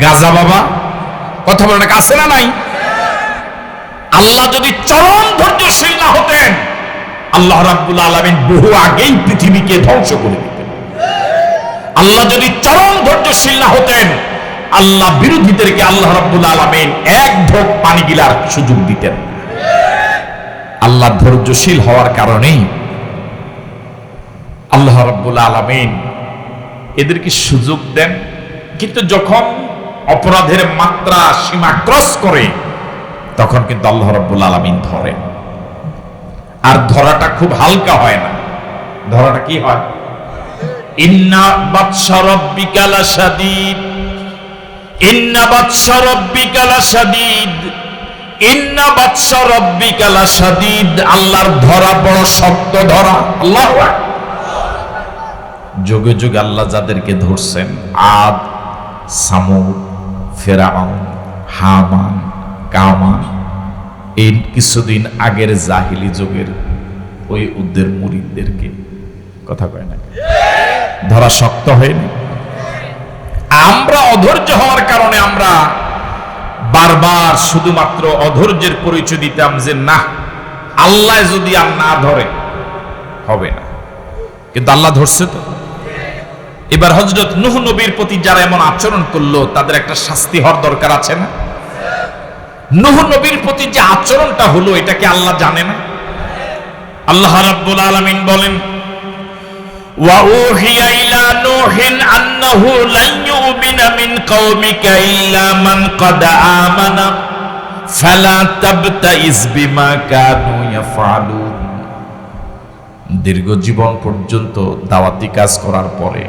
গাজা বাবা, কথা বলে না, আছে না নাই? আল্লাহ যদি চরম ধৈর্যশীল না হতেন, আল্লাহ রাব্বুল আলামিন বহু আগেই পৃথিবীকে ধ্বংস করে দিতেন। আল্লাহ যদি চরম ধৈর্যশীল না হতেন, আল্লাহ বিরোধীদেরকে আল্লাহ রাব্বুল আলামিন এক ঢোক পানি গিলার সুযোগ দিতেন। আল্লাহ ধৈর্যশীল হওয়ার কারণেই আল্লাহ রাব্বুল আলামিন এদেরকে সুযোগ দেন। কিন্তু যখন অপরাধের মাত্রা সীমা ক্রস করে, তখন কিন্তু আল্লাহ রাব্বুল আলামিন ধরেন। আর ধরাটা খুব হালকা হয় না। ধরাটা কি হয়? ইন্না বাতশা রাব্বিকা লাশাদীদ, ইন্না বাতশা রাব্বিকা লাশাদীদ, ইন্না বাতশা রাব্বিকা লাশাদীদ। আল্লাহর ধরা বড় শক্ত ধরা। আল্লাহু আকবার। যুগে যুগে আল্লাহ যাদেরকে ধরছেন, আদ, সামুদ, ফেরাউন, হামান, কামান, এই কিছুদিন আগের জাহিলি যুগের ওই উদ্দের মুরিদদেরকে, কথা কয় না, ধরা শক্ত হয়নি। আমরা অধৈর্য হওয়ার কারণে আমরা বারবার শুধুমাত্র অধৈর্যের পরিচয় দিতাম যে না, আল্লাহ যদি আর না ধরে হবে না। কিন্তু আল্লাহ ধরছে তো। এবার হযরত নূহ নবীর প্রতি যারা এমন আচরণ করলো, তাদের একটা শাস্তি হওয়ার দরকার আছে না? নূহ নবীর প্রতি যে আচরণটা হলো, এটা কি আল্লাহ জানে না? আল্লাহ রাব্বুল আলামিন বলেন, ওয়া উহিয়া ইলা নূহিন আন্নাহু লান ইউমিনা মিন কওমিকা ইল্লা মান ক্বাদ আমানা ফালা তাবতাইজ বিমা কানু ইয়াফআলুন। দীর্ঘ জীবন পর্যন্ত দাওয়াতি কাজ করার পরে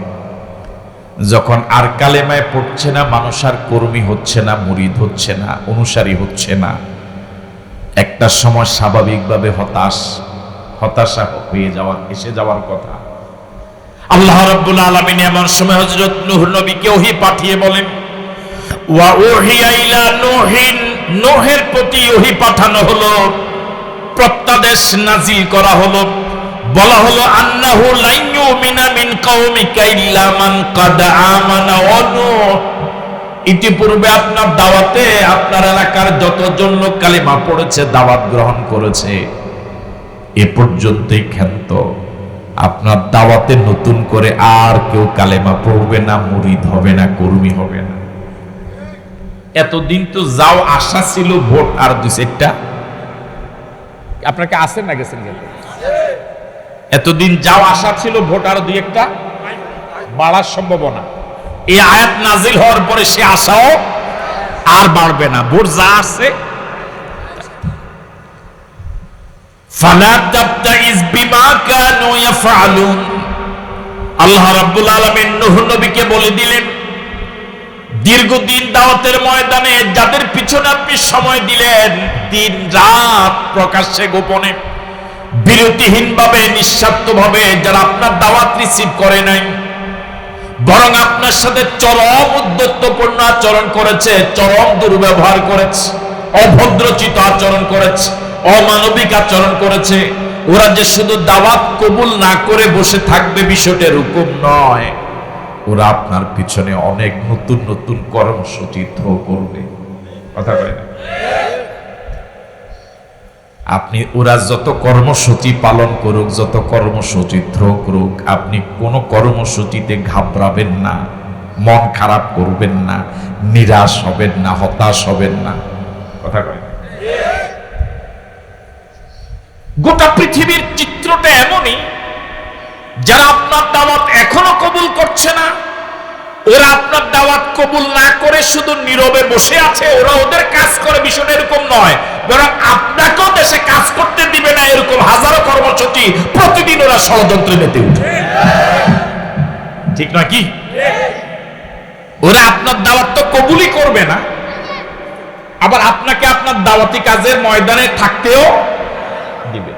যখন আর কালেমায় পড়ছে না, মানুষ আর কর্মী হচ্ছে না, মুরিদ হচ্ছে না, অনুসারী হচ্ছে না, একটা সময় স্বাভাবিকভাবে হতাশা হয়ে এসে যাওয়ার কথা। আল্লাহ রাব্বুল আলামিন এমন সময় হযরত নূহ নবীকে ওহী পাঠিয়ে বলেন, ওয়া উহিয়া ইলা নূহিন, নূহের প্রতি ওহী পাঠানো হলো, প্রত্যাদেশ নাজিল করা হলো, বলা হলো আন্নাহু লা ইউমিনা মিন কওমিকা ইল্লা মান ক্বাদ আমানা। ওয়া নূহ, ইতিপূর্বে আপনার দাওয়াতে আপনার এলাকার যতজন লোক কালিমা পড়েছে, দাওয়াত গ্রহণ করেছে, এ পর্যন্তই ক্ষান্ত। আপনার দাওয়াতে নতুন করে আর কেউ কালেমা পড়বে না, মুরিদ হবে না, কর্মী হবে না। এতদিন তো যাও আশা ছিল ভোট আর দুই চারটা। আপনাকে আসেন না গেছেন? এতদিন যাও আশা ছিল ভোট আর দুই একটা বাড়ার সম্ভাবনা। এই আয়াত নাজিল হওয়ার পরে সে আশাও আর বাড়বে না। ভোট যা আছে, ফালা তাবতাইজ বিমা কানু ইয়াফআলুন। আল্লাহ রাব্বুল আলামিন নূহ নবীকে বলে দিলেন, দীর্ঘদিন দাওয়াতের ময়দানে যাদের পিছনে আপনি সময় দিলেন, দিন রাত প্রকাশ্যে গোপনে বিরতিহীনভাবে নিঃস্বার্থভাবে যারা আপনার দাওয়াত রিসিভ করে নাই, বরং আপনার সাথে চরম উদ্ধত্যপূর্ণ আচরণ করেছে, চরম দুর্ব্যবহার করেছে, অভদ্রচিত আচরণ করেছে, অমানবিক আচরণ করেছে, ওরা যে শুধু দাওয়াত কবুল না করে বসে থাকবে বিষয়টা এরকম নয়, ওরা আপনার পিছনে অনেক নতুন নতুন কর্মসূচি থ্রো করবে। কথা কয় না? আপনি ওরা যত কর্মসূচি পালন করুক, যত কর্মসূচি থ্রো করুক, আপনি কোনো কর্মসূচিতে ঘাবড়াবেন না, মন খারাপ করবেন না, নিরাশ হবেন না, হতাশ হবেন না। কথা কয় না? গোটা পৃথিবীর চিত্রটা এমনই, যারা আপনার দাওয়াত এখনো কবুল করছে না, ওরা আপনার দাওয়াত কবুল না করে শুধু নীরবে বসে আছে, ওরা ওদের কাজ করে, বিষয়টা এরকম নয়, বরং আপনাকেও দেশে কাজ করতে দিবে না, এরকম হাজারো কর্মসূচি প্রতিদিন ওরা ষড়যন্ত্রে মেতে উঠে। ঠিক নয় কি? ওরা আপনার দাওয়াত তো কবুলই করবে না, আবার আপনাকে আপনার দাওয়াতি কাজের ময়দানে থাকতেও দিবে।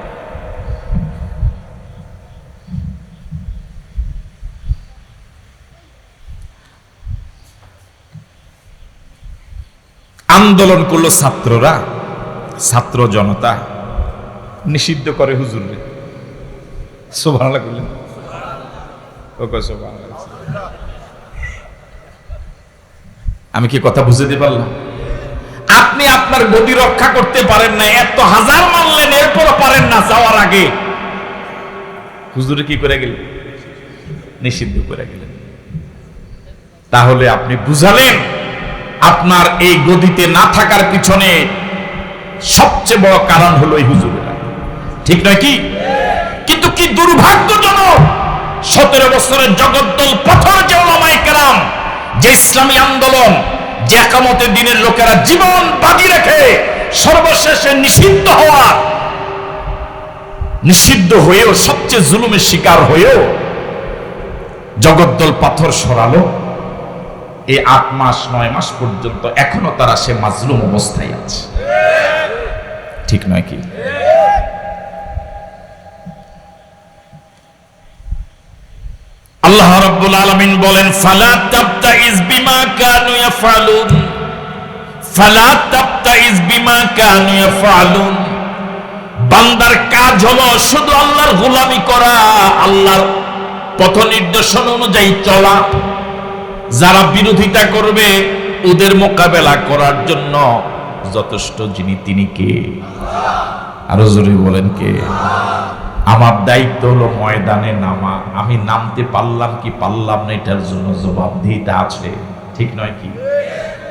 আন্দোলন করলো ছাত্ররা, ছাত্র জনতা নিষিদ্ধ করে হুজুরে। সুবহানাল্লাহ বললেন? আমি কি কথা বুঝতে পারলাম? আপনি আপনার গতি রক্ষা করতে পারেন না, এত হাজার মানলেন, এরপরও পারেন না, যাওয়ার আগে হুজুরে কি করে গেলেন? নিষিদ্ধ করে গেলেন। তাহলে আপনি বুঝালেন আপনার এই গদিতে না থাকার পিছনে সবচেয়ে বড় কারণ হলো এই হুজুরেরা, ঠিক নয় কি? কিন্তু কি দুর্ভাগ্যজনক, 17 বছরের জগদ্দল পথর যে ওলামায়ে কেরাম, যে ইসলামী আন্দোলন, যে একামতের দিনের লোকেরা জীবন বাজি রেখে সর্বশেষে নিষিদ্ধ হয়েও সবচেয়ে জুলুমের শিকার হয়েও জগদ্দল পাথর সরালো, এই 8 মাস 9 মাস পর্যন্ত এখনো তারা সে মাজলুম অবস্থায় আছে, ঠিক নয় কি? আল্লাহ রাব্বুল আলামিন বলেন, ফালা তাবতাইজ বিমা কানু ইয়াফআলুন, ফালা তাবতাইজ বিমা কানু ইয়াফআলুন। বান্দার কাজ হলো শুধু আল্লাহর গোলামি করা, আল্লাহর পথ নির্দেশন অনুযায়ী চলা। যারা বিরোধিতা করবে ওদের মোকাবেলা করার জন্য যথেষ্ট যিনি, তিনি কে? আরো জোরে বলেন কে? আমার দায়িত্ব হলো ময়দানে নামা, আমি নামতে পারলাম কি পারলাম না এটার জন্য জবাবদিহিতা আছে, ঠিক নয় কি?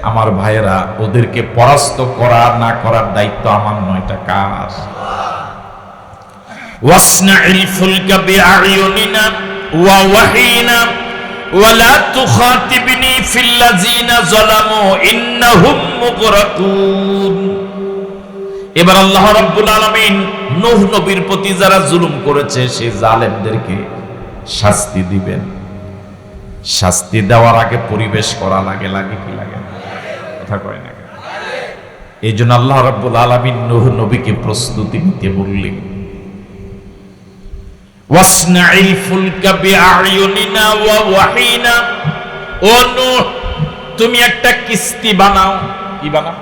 আমার ভাইয়েরা, ওদেরকে পরাস্ত করা না করার দায়িত্ব আমার নয়, এটা কার? ওয়াসনাইল ফুলকা বিআইউনিনা ওয়া ওয়াহিনা ওয়ালা তুখাতিবনি ফিল্লাযিনা যালামু ইন্নাহুম মুগরাকুন। এবার আল্লাহ রাব্বুল আলামিন নূহ নবীর প্রতি যারা জুলুম করেছে সেই জালেমদেরকে শাস্তি দিবেন। শাস্তি দেওয়ার আগে পরিবেশ করা লাগে, লাগে কি লাগে? কথা কয় না? এই জন্য আল্লাহ রাব্বুল আলামিন নূহ নবীকে প্রস্তুতি নিতে বললেন, ওয়াসনাইল ফুলকা বিআইউনিনা ওয়া ওয়াহিনা। ও নূহ, তুমি একটা কিস্তি বানাও। কি বানাও?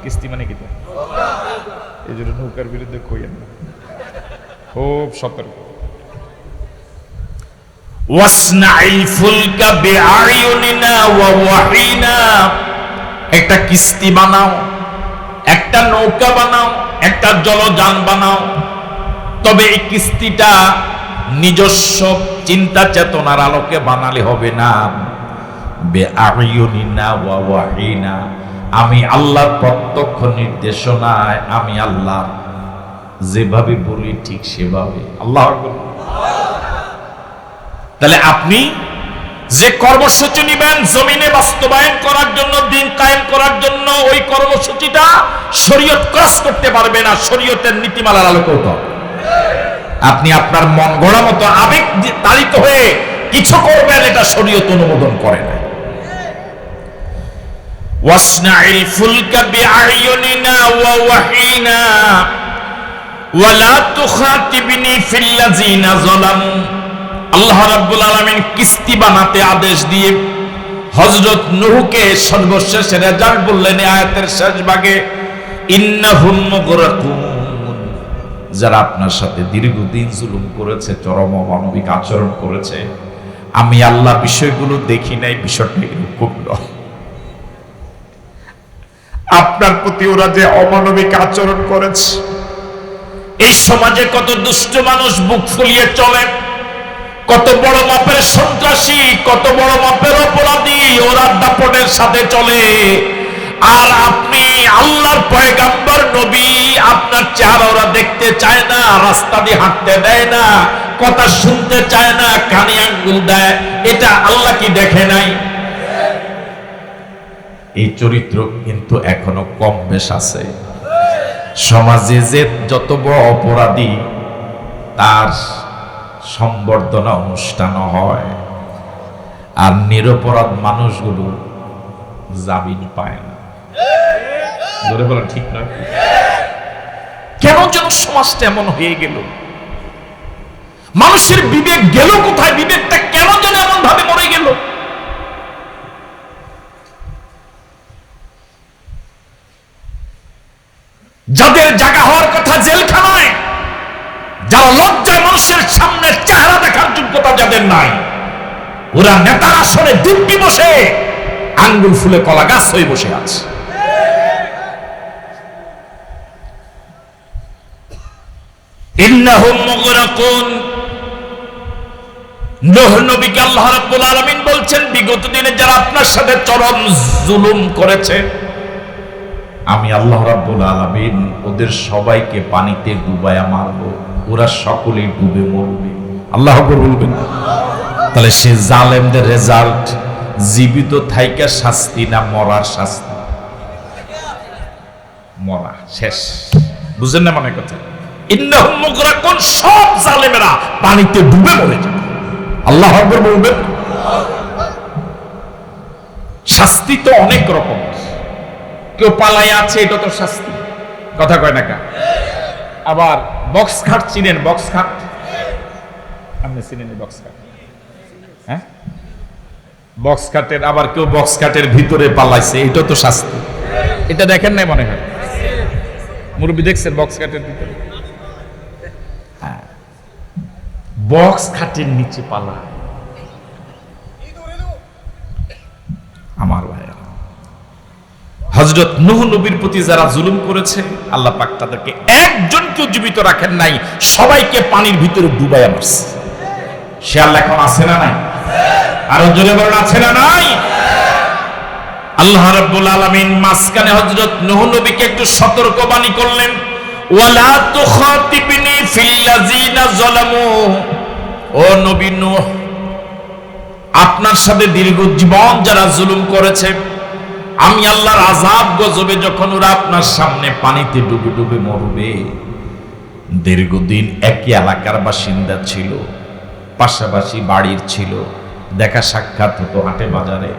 কিস্তি মানে কি? এই জন্য নৌকার বিরুদ্ধে কইয়েন না, খুব সতর্ক। ওয়াসনাইল ফুলকা বিআইউনিনা ওয়া ওয়াহিনা, একটা কিস্তি বানাও, একটা নৌকা বানাও, একটা জলযান বানাও। তবে এই কিস্তিটা নিজস্ব চিন্তা চেতনার আলোকে বানালে হবে না। বিআইউনিনা ওয়া ওয়াহিনা, আমি আল্লাহর প্রত্যক্ষ নির্দেশনায়, আমি আল্লাহ যেভাবে বলি ঠিক সেভাবে। আল্লাহ আকবার। তাহলে আপনি যে কর্মসূচি নেবেন জমিনে বাস্তবায়ন করার জন্য, দিন কায়েম করার জন্য, ওই কর্মসূচিটা শরীয়ত ক্রস করতে পারবে না, শরীয়তের নীতিমালার আলোকে হতে হবে। আপনি আপনার মন গড়া মতো আবেগ তাড়িত হয়ে কিছু করবেন, এটা শরীয়ত অনুমোদন করে না। ওয়াসনাইল ফুলকা বিআইউনিনা ওয়া ওয়াহিনা ওয়ালা তুখাতিবনি ফিল্লাযিনা যালামু। আল্লাহ রাব্বুল আলামিন কিস্তি বানাতে আদেশ দিয়ে হযরত নূহকে সর্বশেষ রেজাল্ট বললেন আয়াতের শেষ ভাগে, ইন্নাহুম মুগরাকুন। যারা আপনার সাথে দীর্ঘদিন জুলুম করেছে, চরম অমানবিক আচরণ করেছে, আমি আল্লাহ বিষয়গুলো দেখি নাই, বিষয়টা এরকম নয়। আপনার প্রতি ওরা যে অমানবিক আচরণ করেছে, এই সমাজে কত দুষ্ট মানুষ বুক ফুলিয়ে চলে, কত বড় মাপের সন্ত্রাসী, কত বড় মাপের অপরাধী ওরা দাপটের সাথে চলে। আর আপনি আল্লাহর পয়গাম্বর নবী, আপনার চেহারা ওরা দেখতে চায় না, রাস্তা দিয়ে হাঁটতে দেয় না, কথা শুনতে চায় না, কানে আঙ্গুল দেয়। এটা আল্লাহ কি দেখে নাই? এই চরিত্র কিন্তু এখনো কম বেশ আছে সমাজে। যে যত বড় অপরাধী তার সম্বর্ধনা অনুষ্ঠান হয়, আর নিরপরাধ মানুষগুলো জামিন পায় না। ধরে বলা ঠিক নয়? কেন যেন সমাজটা এমন হয়ে গেল? মানুষের বিবেক গেল কোথায়? বিবেকটা কেন যেন এমন ভাবে মরে গেল? যাদের জায়গা হওয়ার কথা জেলখানায়, যারা লজ্জায় মানুষের সামনে চেহারা দেখার যোগ্যতা যাদের নাই, ওরা নেতার আসনে দিব্যি বসে আঙ্গুল ফুলে কলা গাছ হয়ে বসে আছে। ইন্নাহুম মুগরাকুন। নূহ নবীকে আল্লাহ রাব্বুল আলামিন বলছেন, বিগত দিনে যারা আপনার সাথে চরম জুলুম করেছে, আমি আল্লাহ রাব্বুল আলামিন ওদের সবাইকে পানিতে ডুবায়া মারব, ওরা সকলেই ডুবে মরবে। আল্লাহ আকবার বলবেন। তাহলে সে জালেমদের রেজাল্ট জীবিত থাইকা শাস্তি না মরার শাস্তি? মরা, শেষ। বুঝেন না মনে কথা? ইন্নাহুম মুগরাকুন, সব জালেমেরা পানিতে ডুবে মরে যাবে। আল্লাহু আকবার বলবেন। শাস্তি তো অনেক রকম। কেউ পালাই আছে, এটা তো শাস্তি, কথা কয় না কা? আবার বক্স খাট চিনেন? বক্স খাট আপনি চিনেন? বক্স খাট, হ্যাঁ, বক্স খাটের, আবার কেউ বক্স খাটের ভিতরে পালাইছে, এটা তো শাস্তি। এটা দেখেন নাই মনে হয়? মুরব্বী দেখছেন বক্স খাটের ভিতরে? হ্যাঁ, বক্স খাটের নিচে পালা। আমার ভাই, হযরত নূহ নবীর প্রতি যারা জুলুম করেছে, আল্লাহ পাক তাদেরকে একজনকেও জীবিত রাখেন নাই, সবাইকে পানির ভিতরে ডুবাইয়া মারছে। সে আল্লাহ এখন আছে না নাই? আরো জোরে বলেন, আছে না নাই? আল্লাহ রাব্বুল আলামিন মাঝখানে হযরত নূহ নবীকে একটু সতর্কবাণী করলেন, ওয়ালা তুখাতিবনি ফিল্লাযিনা যালামু। ও নবী নূহ, আপনার সাথে দীর্ঘ জীবন যারা জুলুম করেছে, আমি আল্লাহর আযাব গজবে যখন ওরা আপনার সামনে পানিতে ডুবে ডুবে মরবে, দীর্ঘদিন একই এলাকার বাসিন্দা ছিল, পাশাপাশি বাড়ির ছিল, দেখা সাক্ষাৎ হতো হাটে বাজারে,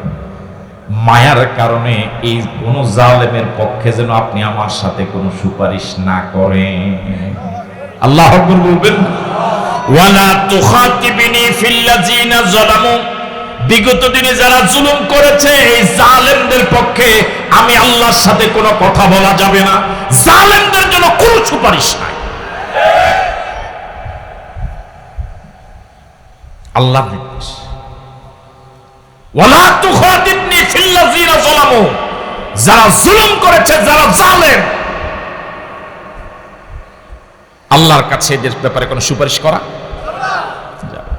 মায়ার কারণে এই কোন জালেমের পক্ষে যেন আপনি আমার সাথে কোনো সুপারিশ না করেন। আল্লাহু আকবার বলবেন। ওয়ালা তুখাতিবনি ফিল্লাযিনা যালামু, বিগত দিনে যারা জুলুম করেছে এই জালেমদের পক্ষে আমি আল্লাহর সাথে কোনো কথা বলা যাবে না, জালেমদের জন্য কোনো সুপারিশ নাই। আল্লাহ নির্দেশ, ওয়ালা তুখাতিবনি ফিল্লাযিনা যালামু, যারা জুলুম করেছে, যারা জালেম, আল্লাহর কাছে এদের ব্যাপারে কোনো সুপারিশ করা যাবে।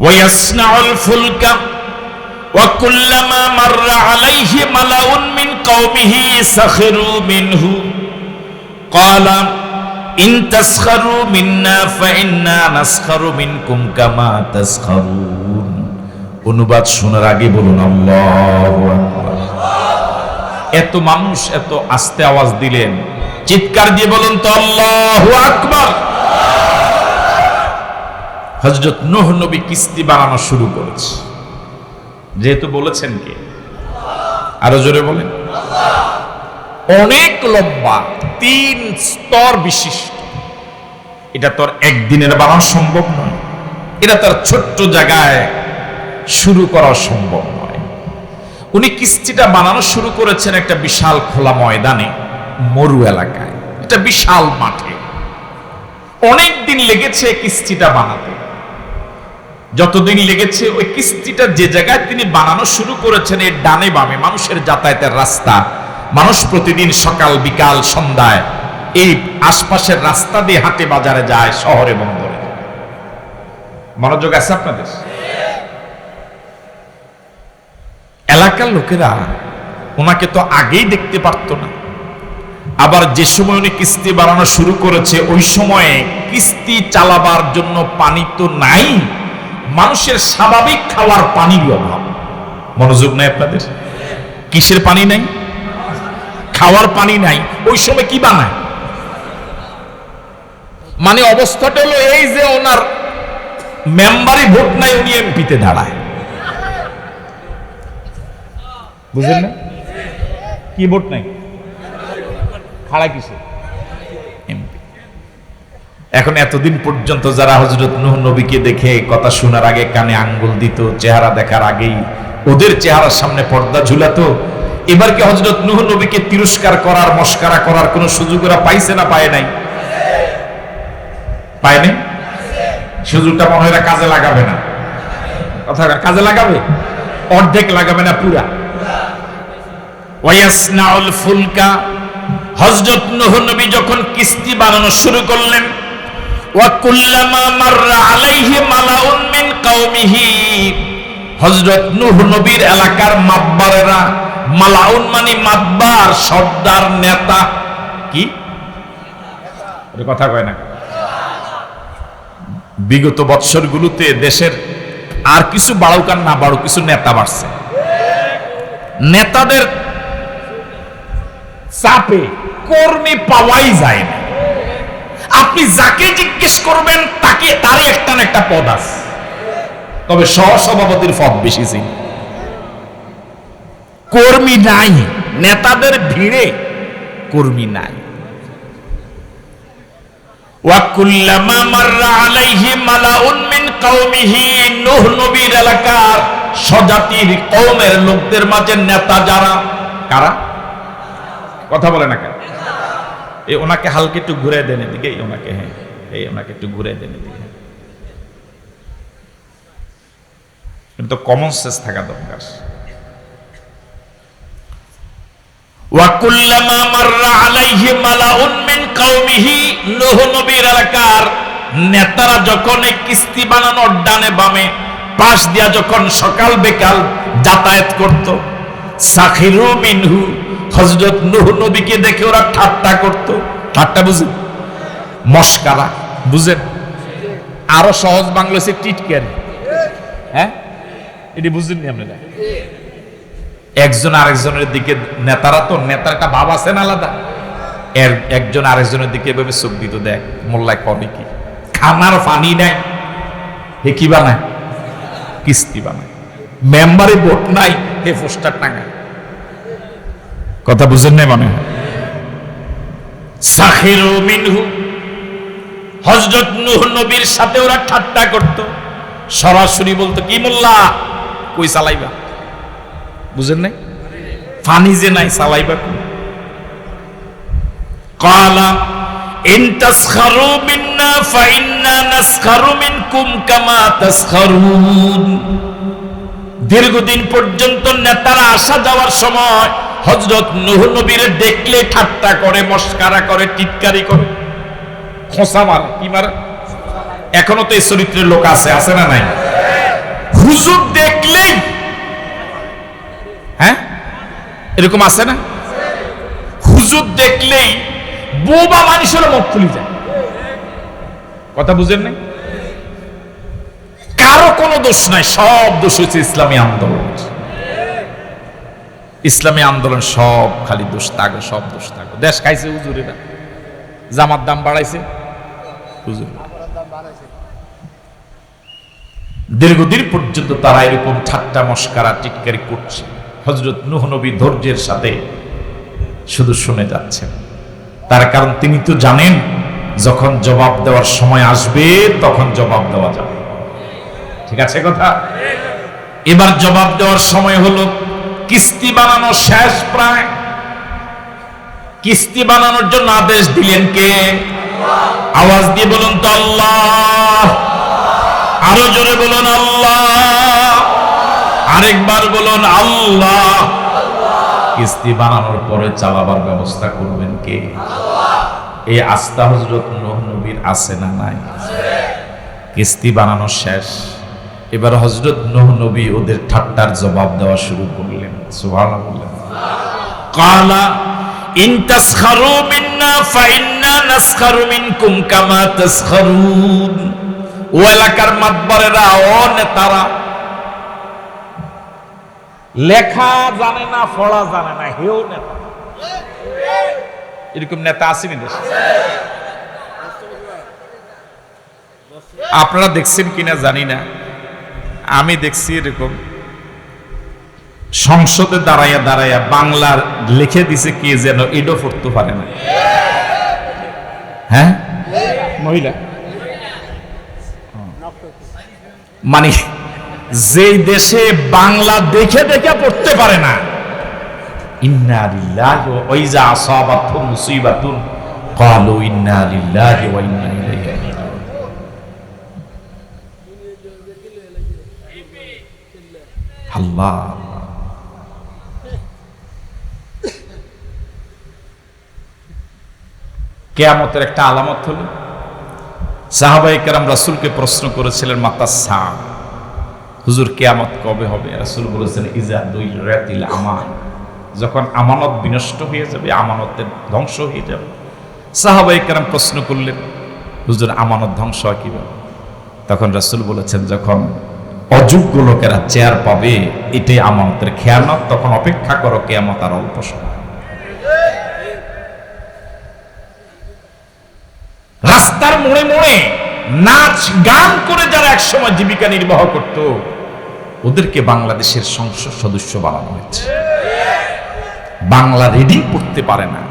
ওয়ায়াসনাউল ফুলকা ওয়া কুল্লামা মাররা আলাইহি মালাউন মিন কওমিহি সাখিরু মিনহু ক্বালা ইন তাসখারু মিন্না ফাইন্না নাসখারু মিনকুম কামা তাসখারুন। অনুবাদ শোনার আগে বলুন আল্লাহু আকবার। এত মানুষ এত আস্তে আওয়াজ দিলেন, চিৎকার দিয়ে বলুন তো আল্লাহু আকবার। হযরত নূহ নবী কিস্তি বানানো শুরু করেছে, যেহেতু বলেছেন কে? আরো জোরে বলেন। অনেক লম্বা, 3 স্তর বিশিষ্ট। এটা তো একদিনের বানানো সম্ভব নয়, এটা তার ছোট্ট জায়গায় শুরু করা সম্ভব নয়। উনি কিস্তিটা বানানো শুরু করেছেন একটা বিশাল খোলা ময়দানে, মরু এলাকায়, একটা বিশাল মাঠে। অনেক দিন লেগেছে কিস্তিটা বানাতে। যতদিন লেগেছে, ওই কিস্তিটা যে জায়গায় তিনি বানানো শুরু করেছেন, এর ডানে বামে মানুষের যাতায়াতের রাস্তা। মানুষ প্রতিদিন সকাল বিকাল সন্ধ্যায় এই আশপাশের রাস্তা দিয়ে হাটে বাজারে যায়, শহরে বন্দরে। মনোযোগ আছে আপনাদের? এলাকার লোকেরা ওনাকে তো আগেই দেখতে পারতো না। আবার যে সময় উনি কিস্তি বানানো শুরু করেছে, ওই সময়ে কিস্তি চালাবার জন্য পানি তো নাই, মানুষের স্বাভাবিক খাওয়ার পানির অভাব। মনোযোগ নাই আপনাদের? কিসের পানি নাই? খাওয়ার পানি নাই। ওই সময় কি বানায়? মানে অবস্থাটা হলো এই যে ওনার মেম্বারি ভোট নাই, উনি এমপিতে দাঁড়ায়। বুঝলেন না? কি ভোট নাই? খাড়া কিসে? এমপি। এখন এতদিন পর্যন্ত যারা হযরত নূহ নবীকে দেখে কথা শোনার আগে কানে আঙ্গুল দিত, চেহারা দেখার আগেই ওদের চেহারার সামনে পর্দা ঝুলাতো, এবার কি হযরত নূহ নবীকে তিরস্কার করার, মস্কারা করার কোন সুযোগ ওরা পাইছে না পায় নাই? পায় নাই। সুযোগটা মনে হয় কাজে লাগাবে না। কথা কাজে লাগাবে, অর্ধেক লাগাবে না, পুরা। ওয়ায়াসনাউল ফুলকা, হযরত নূহ নবী যখন কিস্তি বানানো শুরু করলেন, ওয়া কুল্লামা মাররা আলাইহি মালাউন মিন কওমিহি, হযরত নূহ নবীর এলাকার মাতবারেরা, মালাউন মানে মাতবার, সর্দার, নেতা। কি এর কথা কয় না? বিগত বৎসরগুলোতে দেশের আর কিছু বাড়ুক আর না বাড়ুক, কিছু নেতা বাড়ছে। নেতাদের চাপে কর্মী পাওয়াই যায় না। আপনি যাকে জিজ্ঞেস করবেন তাকে তারই একটা না একটা পদ আছে, তবে সহসভাপতির পদ বেশি ছিল। কর্মী নাই, নেতাদের ভিড়ে কর্মী নাই। ওয়া কুল্লামা মাররা আলাইহি মালাউন মিন কওমিহি, নূহ নবীর এলাকার স্বজাতির কওমের লোকদের মাঝে নেতা যারা, কারা? কথা বলে না কেন? এই ওনাকে হালকা একটু ঘুরে দেন এদিকে, এই ওনাকে, হ্যাঁ এই ওনাকে একটু ঘুরে দেন এদিকে। কিন্তু কমন সেন্স থাকা দরকার। ওয়া কুল্লামা মাররা আলাইহি মালাউন মিন কওমিহি, নূহ নবীর এলাকার নেতারা যখন এই কিস্তি বানানোর ডানে বামে পাশ দিয়া যখন সকাল বিকাল যাতায়াত করত, সাখিরু মিনহু, হযরত নূহ নবীকে দেখে ওরা ঠাট্টা করত। ঠাট্টা বুঝেন? মস্কারা বুঝেন? আরো সহজ বাংলা হচ্ছে টিটকারি। হ্যাঁ, এটি বুঝেননি আপনারা? একজন আরেকজনের দিকে, নেতারা তো, নেতার একটা ভাব আছে না আলাদা, এর একজন আরেকজনের দিকে এভাবে চোখ দিত, দেখ মোল্লায় করে কি, খানার পানি নাই, হে কি বানায়? কিস্তি বানায়। মেম্বারে ভোট নাই, হে পোস্টার টাঙায়। কথা বুঝেন নাই মনে হয়? সাখিরু মিনহু, হযরত নূহ নবীর সাথে ওরা ঠাট্টা করত, সরাসরি বলতো কি মোল্লা কই চালাইবা? বুঝেন নাই? পানি যে নাই, চালাইবা কই? ক্বালা ইন তাসখারু মিন্না ফাইন্না নাসখারু মিনকুম কামা তাসখারুন। দীর্ঘদিন পর্যন্ত নেতারা আসা যাওয়ার সময় হযরত নূহ নবীরে দেখলে ঠাট্টা করে, মস্কারা করে, টিটকারি করে, খোঁচা মারে। কি মারে? এখনো তো এই চরিত্রের লোক আছে, আছে না নাই? হুজুর দেখলেই, হ্যাঁ এরকম আছে না? হুজুর দেখলেই বোবা মানুষের মুখ খুলে যায়। কথা বুঝেন নাই? কারো কোনো দোষ নাই, সব দোষ হচ্ছে ইসলামী আন্দোলন। ইসলামী আন্দোলন সব খালি দোষ থাকো, সব দোষ থাকো। দেশ খাইছে হুজুরেরা, জামার দাম বাড়াইছে হুজুর। দীর্ঘদিন পর্যন্ত তারা এরকম ঠাট্টা মস্কারা টিটকারি করছে। হযরত নূহ নবী ধৈর্যের সাথে শুধু শুনে যাচ্ছেন। তার কারণ তিনি তো জানেন যখন জবাব দেওয়ার সময় আসবে তখন জবাব দেওয়া যাবে। ঠিক আছে কথা? এবার জবাব দেওয়ার সময় হলো। কিস্তি বানানো শেষ প্রায়। কিস্তি বানানোর জন্য আদেশ দিলেন কে? আওয়াজ দিয়ে বলুন তো আল্লাহ। আরো জোরে বলুন আল্লাহ। আরেকবার বলুন আল্লাহ। কিস্তি বানানোর পরে চালাবার ব্যবস্থা করবেন কে? এই আস্থা হযরত নূহ নবীর আছে না নাই? কিস্তি বানানো শেষ। এবার হযরত নূহ নবী ওদের ঠাট্টার জবাব দেওয়া শুরু করলেন। সুবহানাল্লাহ। ক্বালা ইন তাসখারু মিন্না ফাইন্না নাসখারু মিনকুম কামা তাসখারুন। ও এলাকার মাতবরেরা, ও নেতারা, লেখা জানে না, পড়া জানে না, হেও নেতা। এরকম নেতা আসেনি দেশে? আপনারা দেখছেন কিনা জানি না, আমি দেখছি এরকম সংসদে দাঁড়াইয়া দাঁড়াইয়া বাংলার লিখে দিছে কে যেন, এডো পড়তে পারে না। হ্যাঁ, মহিলা। মানে যেই দেশে বাংলা দেখে দেখে পড়তে পারে না, ইন্না লিল্লাহি ওয়া ইযা আসাবাতহুম মুসিবাতুন ক্বালু ইন্না লিল্লাহি ওয়া ইন্না ইলাইহি রাজিউন। আল্লাহ, কিয়ামতের একটা আলামত হলো, সাহাবায়ে কেরাম রাসূলকে প্রশ্ন করেছিলেন মাতা সা, হুজুর কিয়ামত কবে হবে? রাসূল বলেছেন ইজা দুইরাতিল আমান, যখন আমানত বিনষ্ট হয়ে যাবে, আমানতের ধ্বংস হয়ে যাবে। সাহাবায়ে কেরাম প্রশ্ন করলেন হুজুর আমানত ধ্বংস হয় কিভাবে? তখন রাসূল বলেছেন যখন অযোগ্য লোকেরা চেয়ার পাবে, এটাই আমানতের খেয়ানত, তখন অপেক্ষা করো, কিয়ামত আর অল্প সময়। রাস্তার মোড়ে মোড়ে নাচ গান করে যারা একসময় জীবিকা নির্বাহ করত, ওদেরকে বাংলাদেশের সংসদ সদস্য বানানো হয়েছে। বাংলা রিডিং পড়তে পারে না,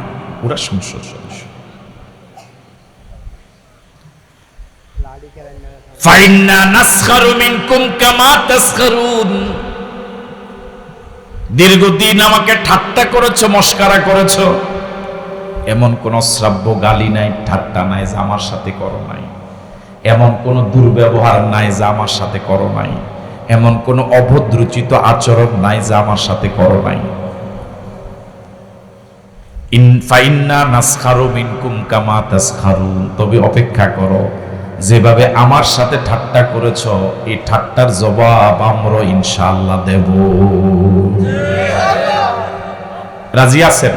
ওরা সংসদ সদস্য। ফাইন্না নাসখারু মিনকুম কামা তাসখারুন, দীর্ঘদিন আমাকে ঠাট্টা করেছো, মস্কারা করেছো, এমন কোন শ্রাব্য গালি নাই, ঠাট্টা নাই যা আমার সাথে করো নাই, এমন কোন দুর্ব্যবহার নাই যা আমার সাথে করো নাই, এমন কোন অভদ্রচিত আচরণ নাই যা আমার সাথে করো নাই। ফাইন্না নাসখারু মিনকুম কামা তাসখারুন, তবে অপেক্ষা করো, যেভাবে আমার সাথে ঠাট্টা করেছো, এই ঠাট্টার জবাব আমরা ইনশাআল্লাহ দেব। রাজি আছেন?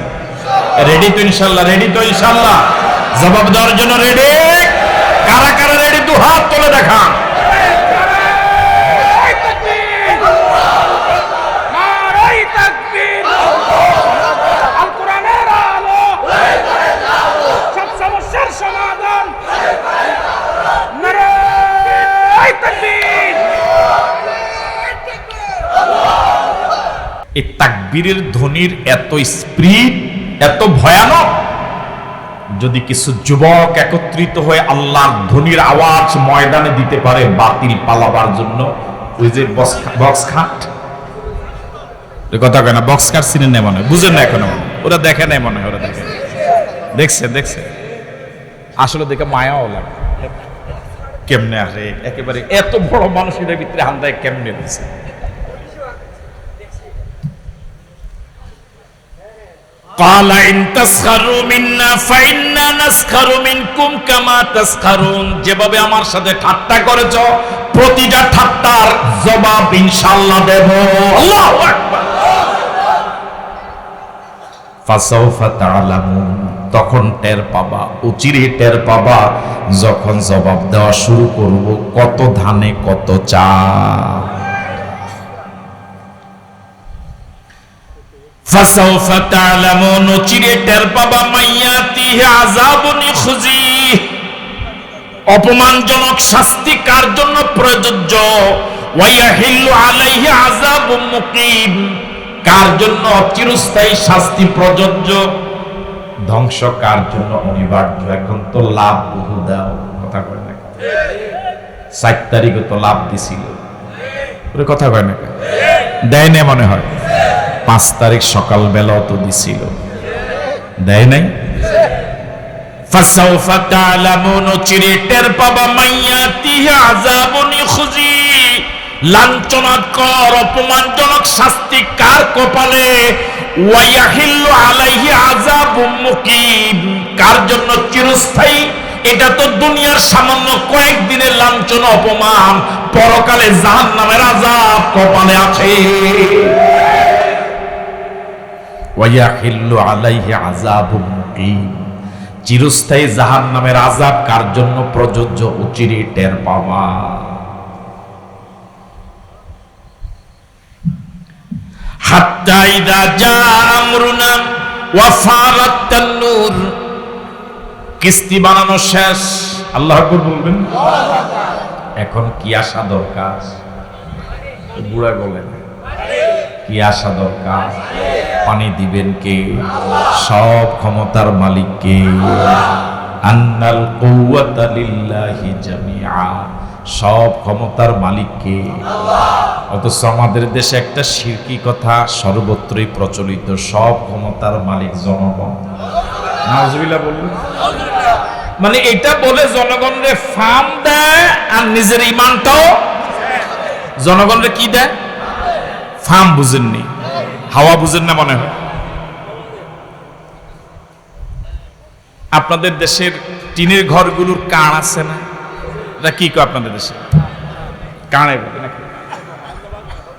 রেডি তো ইনশাআল্লাহ? রেডি তো ইনশাআল্লাহ? জবাব দেওয়ার জন্য রেডি? কারা কারা রেডি? দু হাত তুলে দেখান। এই তাকবীরের ধ্বনির এত স্পিড, এত ভয়ানক, যদি কিছু যুবক একত্রিত হয়ে আল্লাহর ধ্বনির আওয়াজ ময়দানে দিতে পারে বাতিল পালাবার জন্য, ওই যে বক্স খাট, কথা কয় না, বক্স খাট চিনেন না মনে হয়, বুঝেন না এখনো, ওরা দেখে নাই মনে হয়, ওরা দেখে, দেখছে আসলে দেখে মায়াও লাগে, কেমনে আসে একেবারে এত বড় মানুষের ভিতরে হান্দায় কেমনে দিছে। قال إن تسخروا منا فإنا نسخر منكم كما تسخرون, যেভাবে আমার সাথে ঠাট্টা করেছো, প্রতিটা ঠাট্টার জবাব ইনশাআল্লাহ দেব। আল্লাহু আকবার। ফাসাউফা তাআলামুন, তখন টের পাবা, অচিরে টের পাবা, যখন জবাব দেওয়া শুরু করব, কত ধানে কত চাল। ফাসাউফা তাআলামুন, চিরে টের পাবা, মাইয়াতিহি আযাবুন ইখজি, অপমানজনক শাস্তি কার জন্য প্রযোজ্য, ওয়া ইয়াহিল্লু আলাইহি আযাবুম মুকিম, কার জন্য চিরস্থায়ী শাস্তি প্রযোজ্য, ধ্বংস কার জন্য অনিবার্য। এখন তো লাভ বহু দাও, কথা কয় না, 7 তারিখে তো লাভ দিছিল, ওরে কথা কয় না, দেয় না মনে হয়, 5 তারিখ সকাল বেলাও তো দিছিল, দেয় নাই। ফাসাউফা তাআলামুন, চিরে টের পাবা, মাইয়াতিহি আযাবুন ইখজি, লাঞ্ছনাকর অপমানজনক শাস্তি কার কপালে, ওয়া ইয়াহিল্লু আলাইহি আযাবুম মুকিম, কার জন্য চিরস্থায়ী। এটা তো দুনিয়ার সামান্য কয়েকদিনের লাঞ্ছনা অপমান, পরকালে জাহান্নামের আযাব কপালে আছে। ওয়া ইয়াহিল্লু আলাইহি আযাবুম মুকিম, চিরস্থায়ী জাহান্নামের আযাব কার জন্য প্রযোজ্য, অচিরে টের পাবা। হাত্তা ইযা জা আমরুনা ওয়া ফারাত তান্নুর, কিস্তি বানানো শেষ, আল্লাহু আকবার বলবেন, এখন কি আসা দরকার? বুড়া বলেন কি আসা দরকার? পানি দিবেন কে? সব ক্ষমতার মালিক কে? আন্নাল কুওয়াতা লিল্লাহি জামিআ, সব ক্ষমতার মালিক কে? অথচ আমাদের দেশে একটা শিরকি কথা সর্বত্রই প্রচলিত, সব ক্ষমতার মালিক জনগণ। নাউজুবিল্লাহ বলুন। মানে এটা বলে জনগণরে ফার্ম দেয় আর নিজের ইমানটাও জনগণরে কি দেয়? ফার্ম। বুঝেননি? হাওয়া বুঝেন না মনে হয়। আপনাদের দেশের টিনের ঘরগুলোর কান আছে না? এটা কি কয় আপনাদের দেশে? কানে বলে নাকি?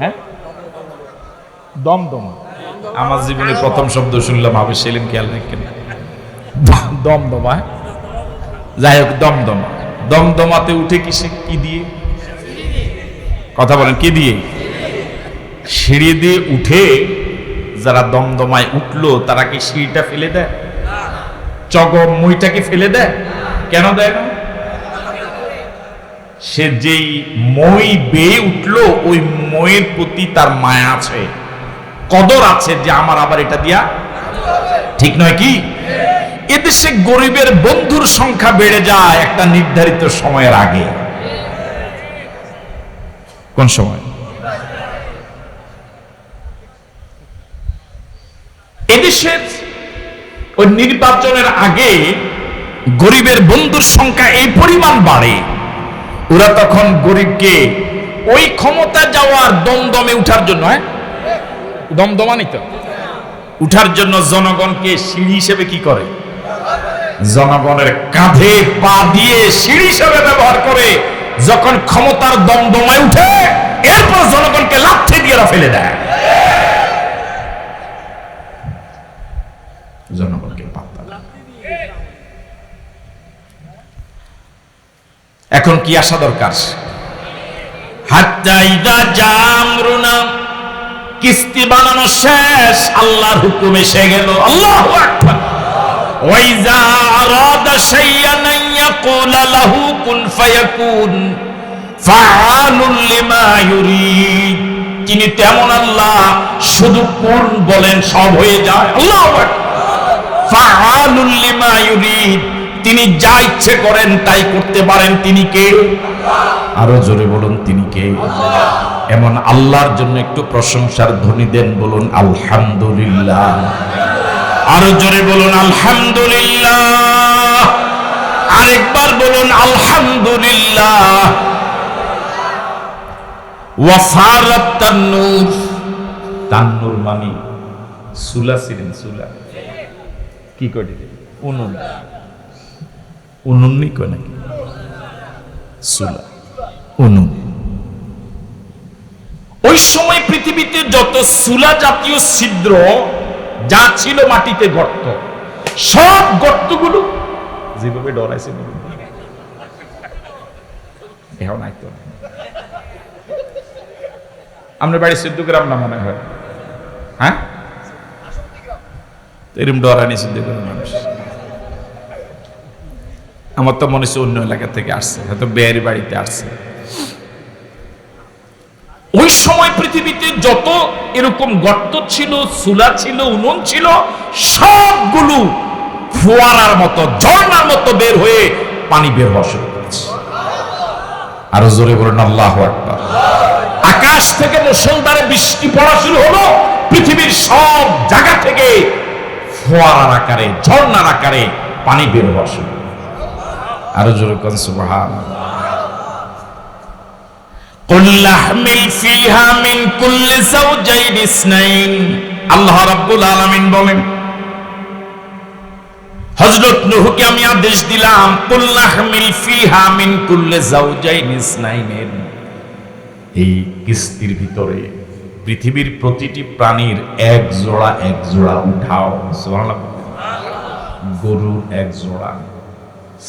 হ্যাঁ, দমদমা। আমার জীবনে প্রথম শব্দ শুনলাম, আমি সেলিম খেয়াল রাখেন। দমদমা, যাই হোক, দমদমা। দমদমাতে উঠে কি দিয়ে কথা বলেন? কি দিয়ে? সিঁড়ি দিয়ে উঠে যারা দমদমায় উঠলো তারা কি সিঁড়িটা ফেলে দেয়? চগম মুইটাকে ফেলে দেয়? কেন দেয় না? সে যেই মই বেয়ে উঠলো ওই মইয়ের প্রতি তার মায়া আছে, কদর আছে, যে আমার আবার এটা দিয়া, ঠিক নয় কি? এদেশে গরিবের বন্ধুর সংখ্যা বেড়ে যায় একটা নির্ধারিত সময়ের আগে। কোন সময়? এদেশের ওই নির্বাচনের আগে গরিবের বন্ধুর সংখ্যা এই পরিমাণ বাড়ে, ওরা তখন গরিবকে ওই ক্ষমতা যাওয়ার দমদমে উঠার জন্য, দমদমানি তো উঠার জন্য জনগণকে সিঁড়ি হিসেবে কি করে? জনগণের কাঁধে পা দিয়ে সিঁড়ি হিসেবে ব্যবহার করে। যখন ক্ষমতার দমদমায় উঠে এরপর জনগণকে লাথি দিয়ে ফেলে দেয়। জনগণকে পাত্তা দেয়। এখন কি আসা দরকার? কিস্তি বানানো শেষ, আল্লাহর হুকুম এসে গেল। আল্লাহু আকবার। ওয়াইজা আরাদা শাইআন ইয়াকুলা লাহু কুন ফায়াকুন ফাআলুল লিমা ইউরিদ। তিনি তেমন আল্লাহ, শুধু কোন বলেন সব হয়ে যায়। আল্লাহু আকবার। ফাআলুল লিমা ইউরিদ, তিনি যা ইচ্ছে করেন তাই করতে পারেন। তিনি কে? আরো জোরে বলুন, তিনি কে? এমন আল্লাহর জন্য একটু প্রশংসার ধ্বনি দেন, বলুন আলহামদুলিল্লাহ। আরো জোরে বলুন আলহামদুলিল্লাহ। আরেকবার বলুন আলহামদুলিল্লাহ। ওয়াফারাত তান্নুর, তান্নুর মানে সুলা ছিলেন। সুলা কি করে? উনুন। উনুন নি কয় নাকি? সুলা, উনুন। ওই সময় পৃথিবীতে যত সুলা জাতীয় ছিদ্র যা ছিল, মাটিতে গর্ত, সব গর্তগুলো যেভাবে ডরাইছে এখন নাই তো। আমরা বাড়ি 14 গ্রাম না মনে হয়, হ্যাঁ, এরকম ডরানি 14 গ্রাম মানুষ। আমার তো মনে হচ্ছে অন্য এলাকা থেকে আসছে, হয়তো বেয়ের বাড়িতে আসছে। ওই সময় পৃথিবীতে যত এরকম গর্ত ছিল, চুলা ছিল, উনুন ছিল, সবগুলো ফোয়ারার মতো, ঝর্ণার মতো বের হয়ে পানি বের হওয়া শুরু করেছে। আরো জোরে বলেন আল্লাহু আকবার। আকাশ থেকে মুষলধারে বৃষ্টি পড়া শুরু হলো, পৃথিবীর সব জায়গা থেকে ফোয়ারার আকারে, ঝর্ণার আকারে পানি বের হওয়া শুরু। আরো জোরে কোন সুবহানাল্লাহ। কুল লাহমিল ফিহা মিন কুল্লি যাওজাইন ইসনাইন। আল্লাহ রাব্বুল আলামিন বলেন, হযরত নূহকে আমি আদেশ দিলাম, কুল লাহমিল ফিহা মিন কুল্লি যাওজাইন ইসনাইন, এই কিস্তির ভিতরে পৃথিবীর প্রতিটি প্রাণীর এক জোড়া উঠাও। সুবহানাল্লাহ। গরুর এক জোড়া,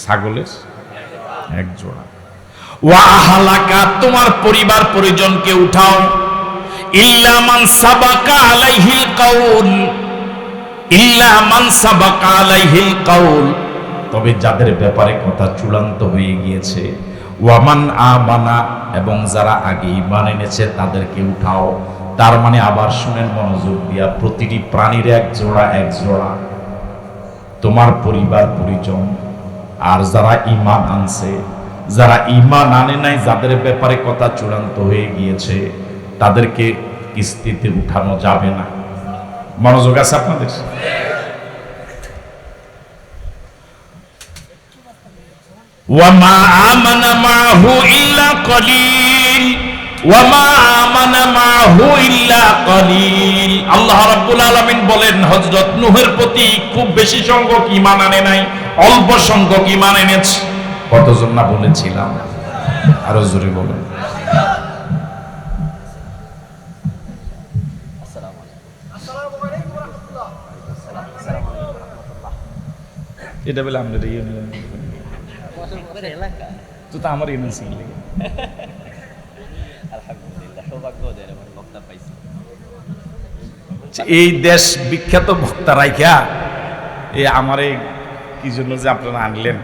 ছাগলের এক জোড়া। ওয়া আহলাকা, তোমার পরিবার পরিজনকে উঠাও। ইল্লা মান সাবাকা আলাইহিল কাউল, ইল্লা মান সাবাকা আলাইহিল কাউল, তবে যাদের ব্যাপারে কথা চূড়ান্ত হয়ে গিয়েছে। ওয়ামান আমানা, এবং যারা আগে ঈমান এনেছে তাদেরকে উঠাও। তার মানে আবার শুনেন মনোযোগ দিয়া, প্রতিটি প্রাণীর এক জোড়া তোমার পরিবার পরিজন। আর যারা ঈমান আনছে, যারা ঈমান আনে নাই, যাদের ব্যাপারে কথা চূড়ান্ত হয়ে গিয়েছে, তাদেরকে কিস্তিতে উঠানো যাবে না। মনোযোগ আছে আপনাদের? ওয়ামা আমানা মাহু ইল্লা কলিল, ওয়ামা আমানা মাহু ইল্লা কলিল। আল্লাহ রাব্বুল আলামিন বলেন, হযরত নূহের প্রতি খুব বেশি সংখ্যক ঈমান আনে নাই, অল্প সংখ্যক ঈমান এনেছে। কতজন না বলেছিলাম? আরো জোরে বলুন। এটা বলে আমাদের তো আমার ইউনিয়ন এই দেশ বিখ্যাত বক্তা রাইখা এই আমারে কি জন্য যে আপনারা আনলেন,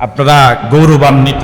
আপনারা গৌরবান্বিত।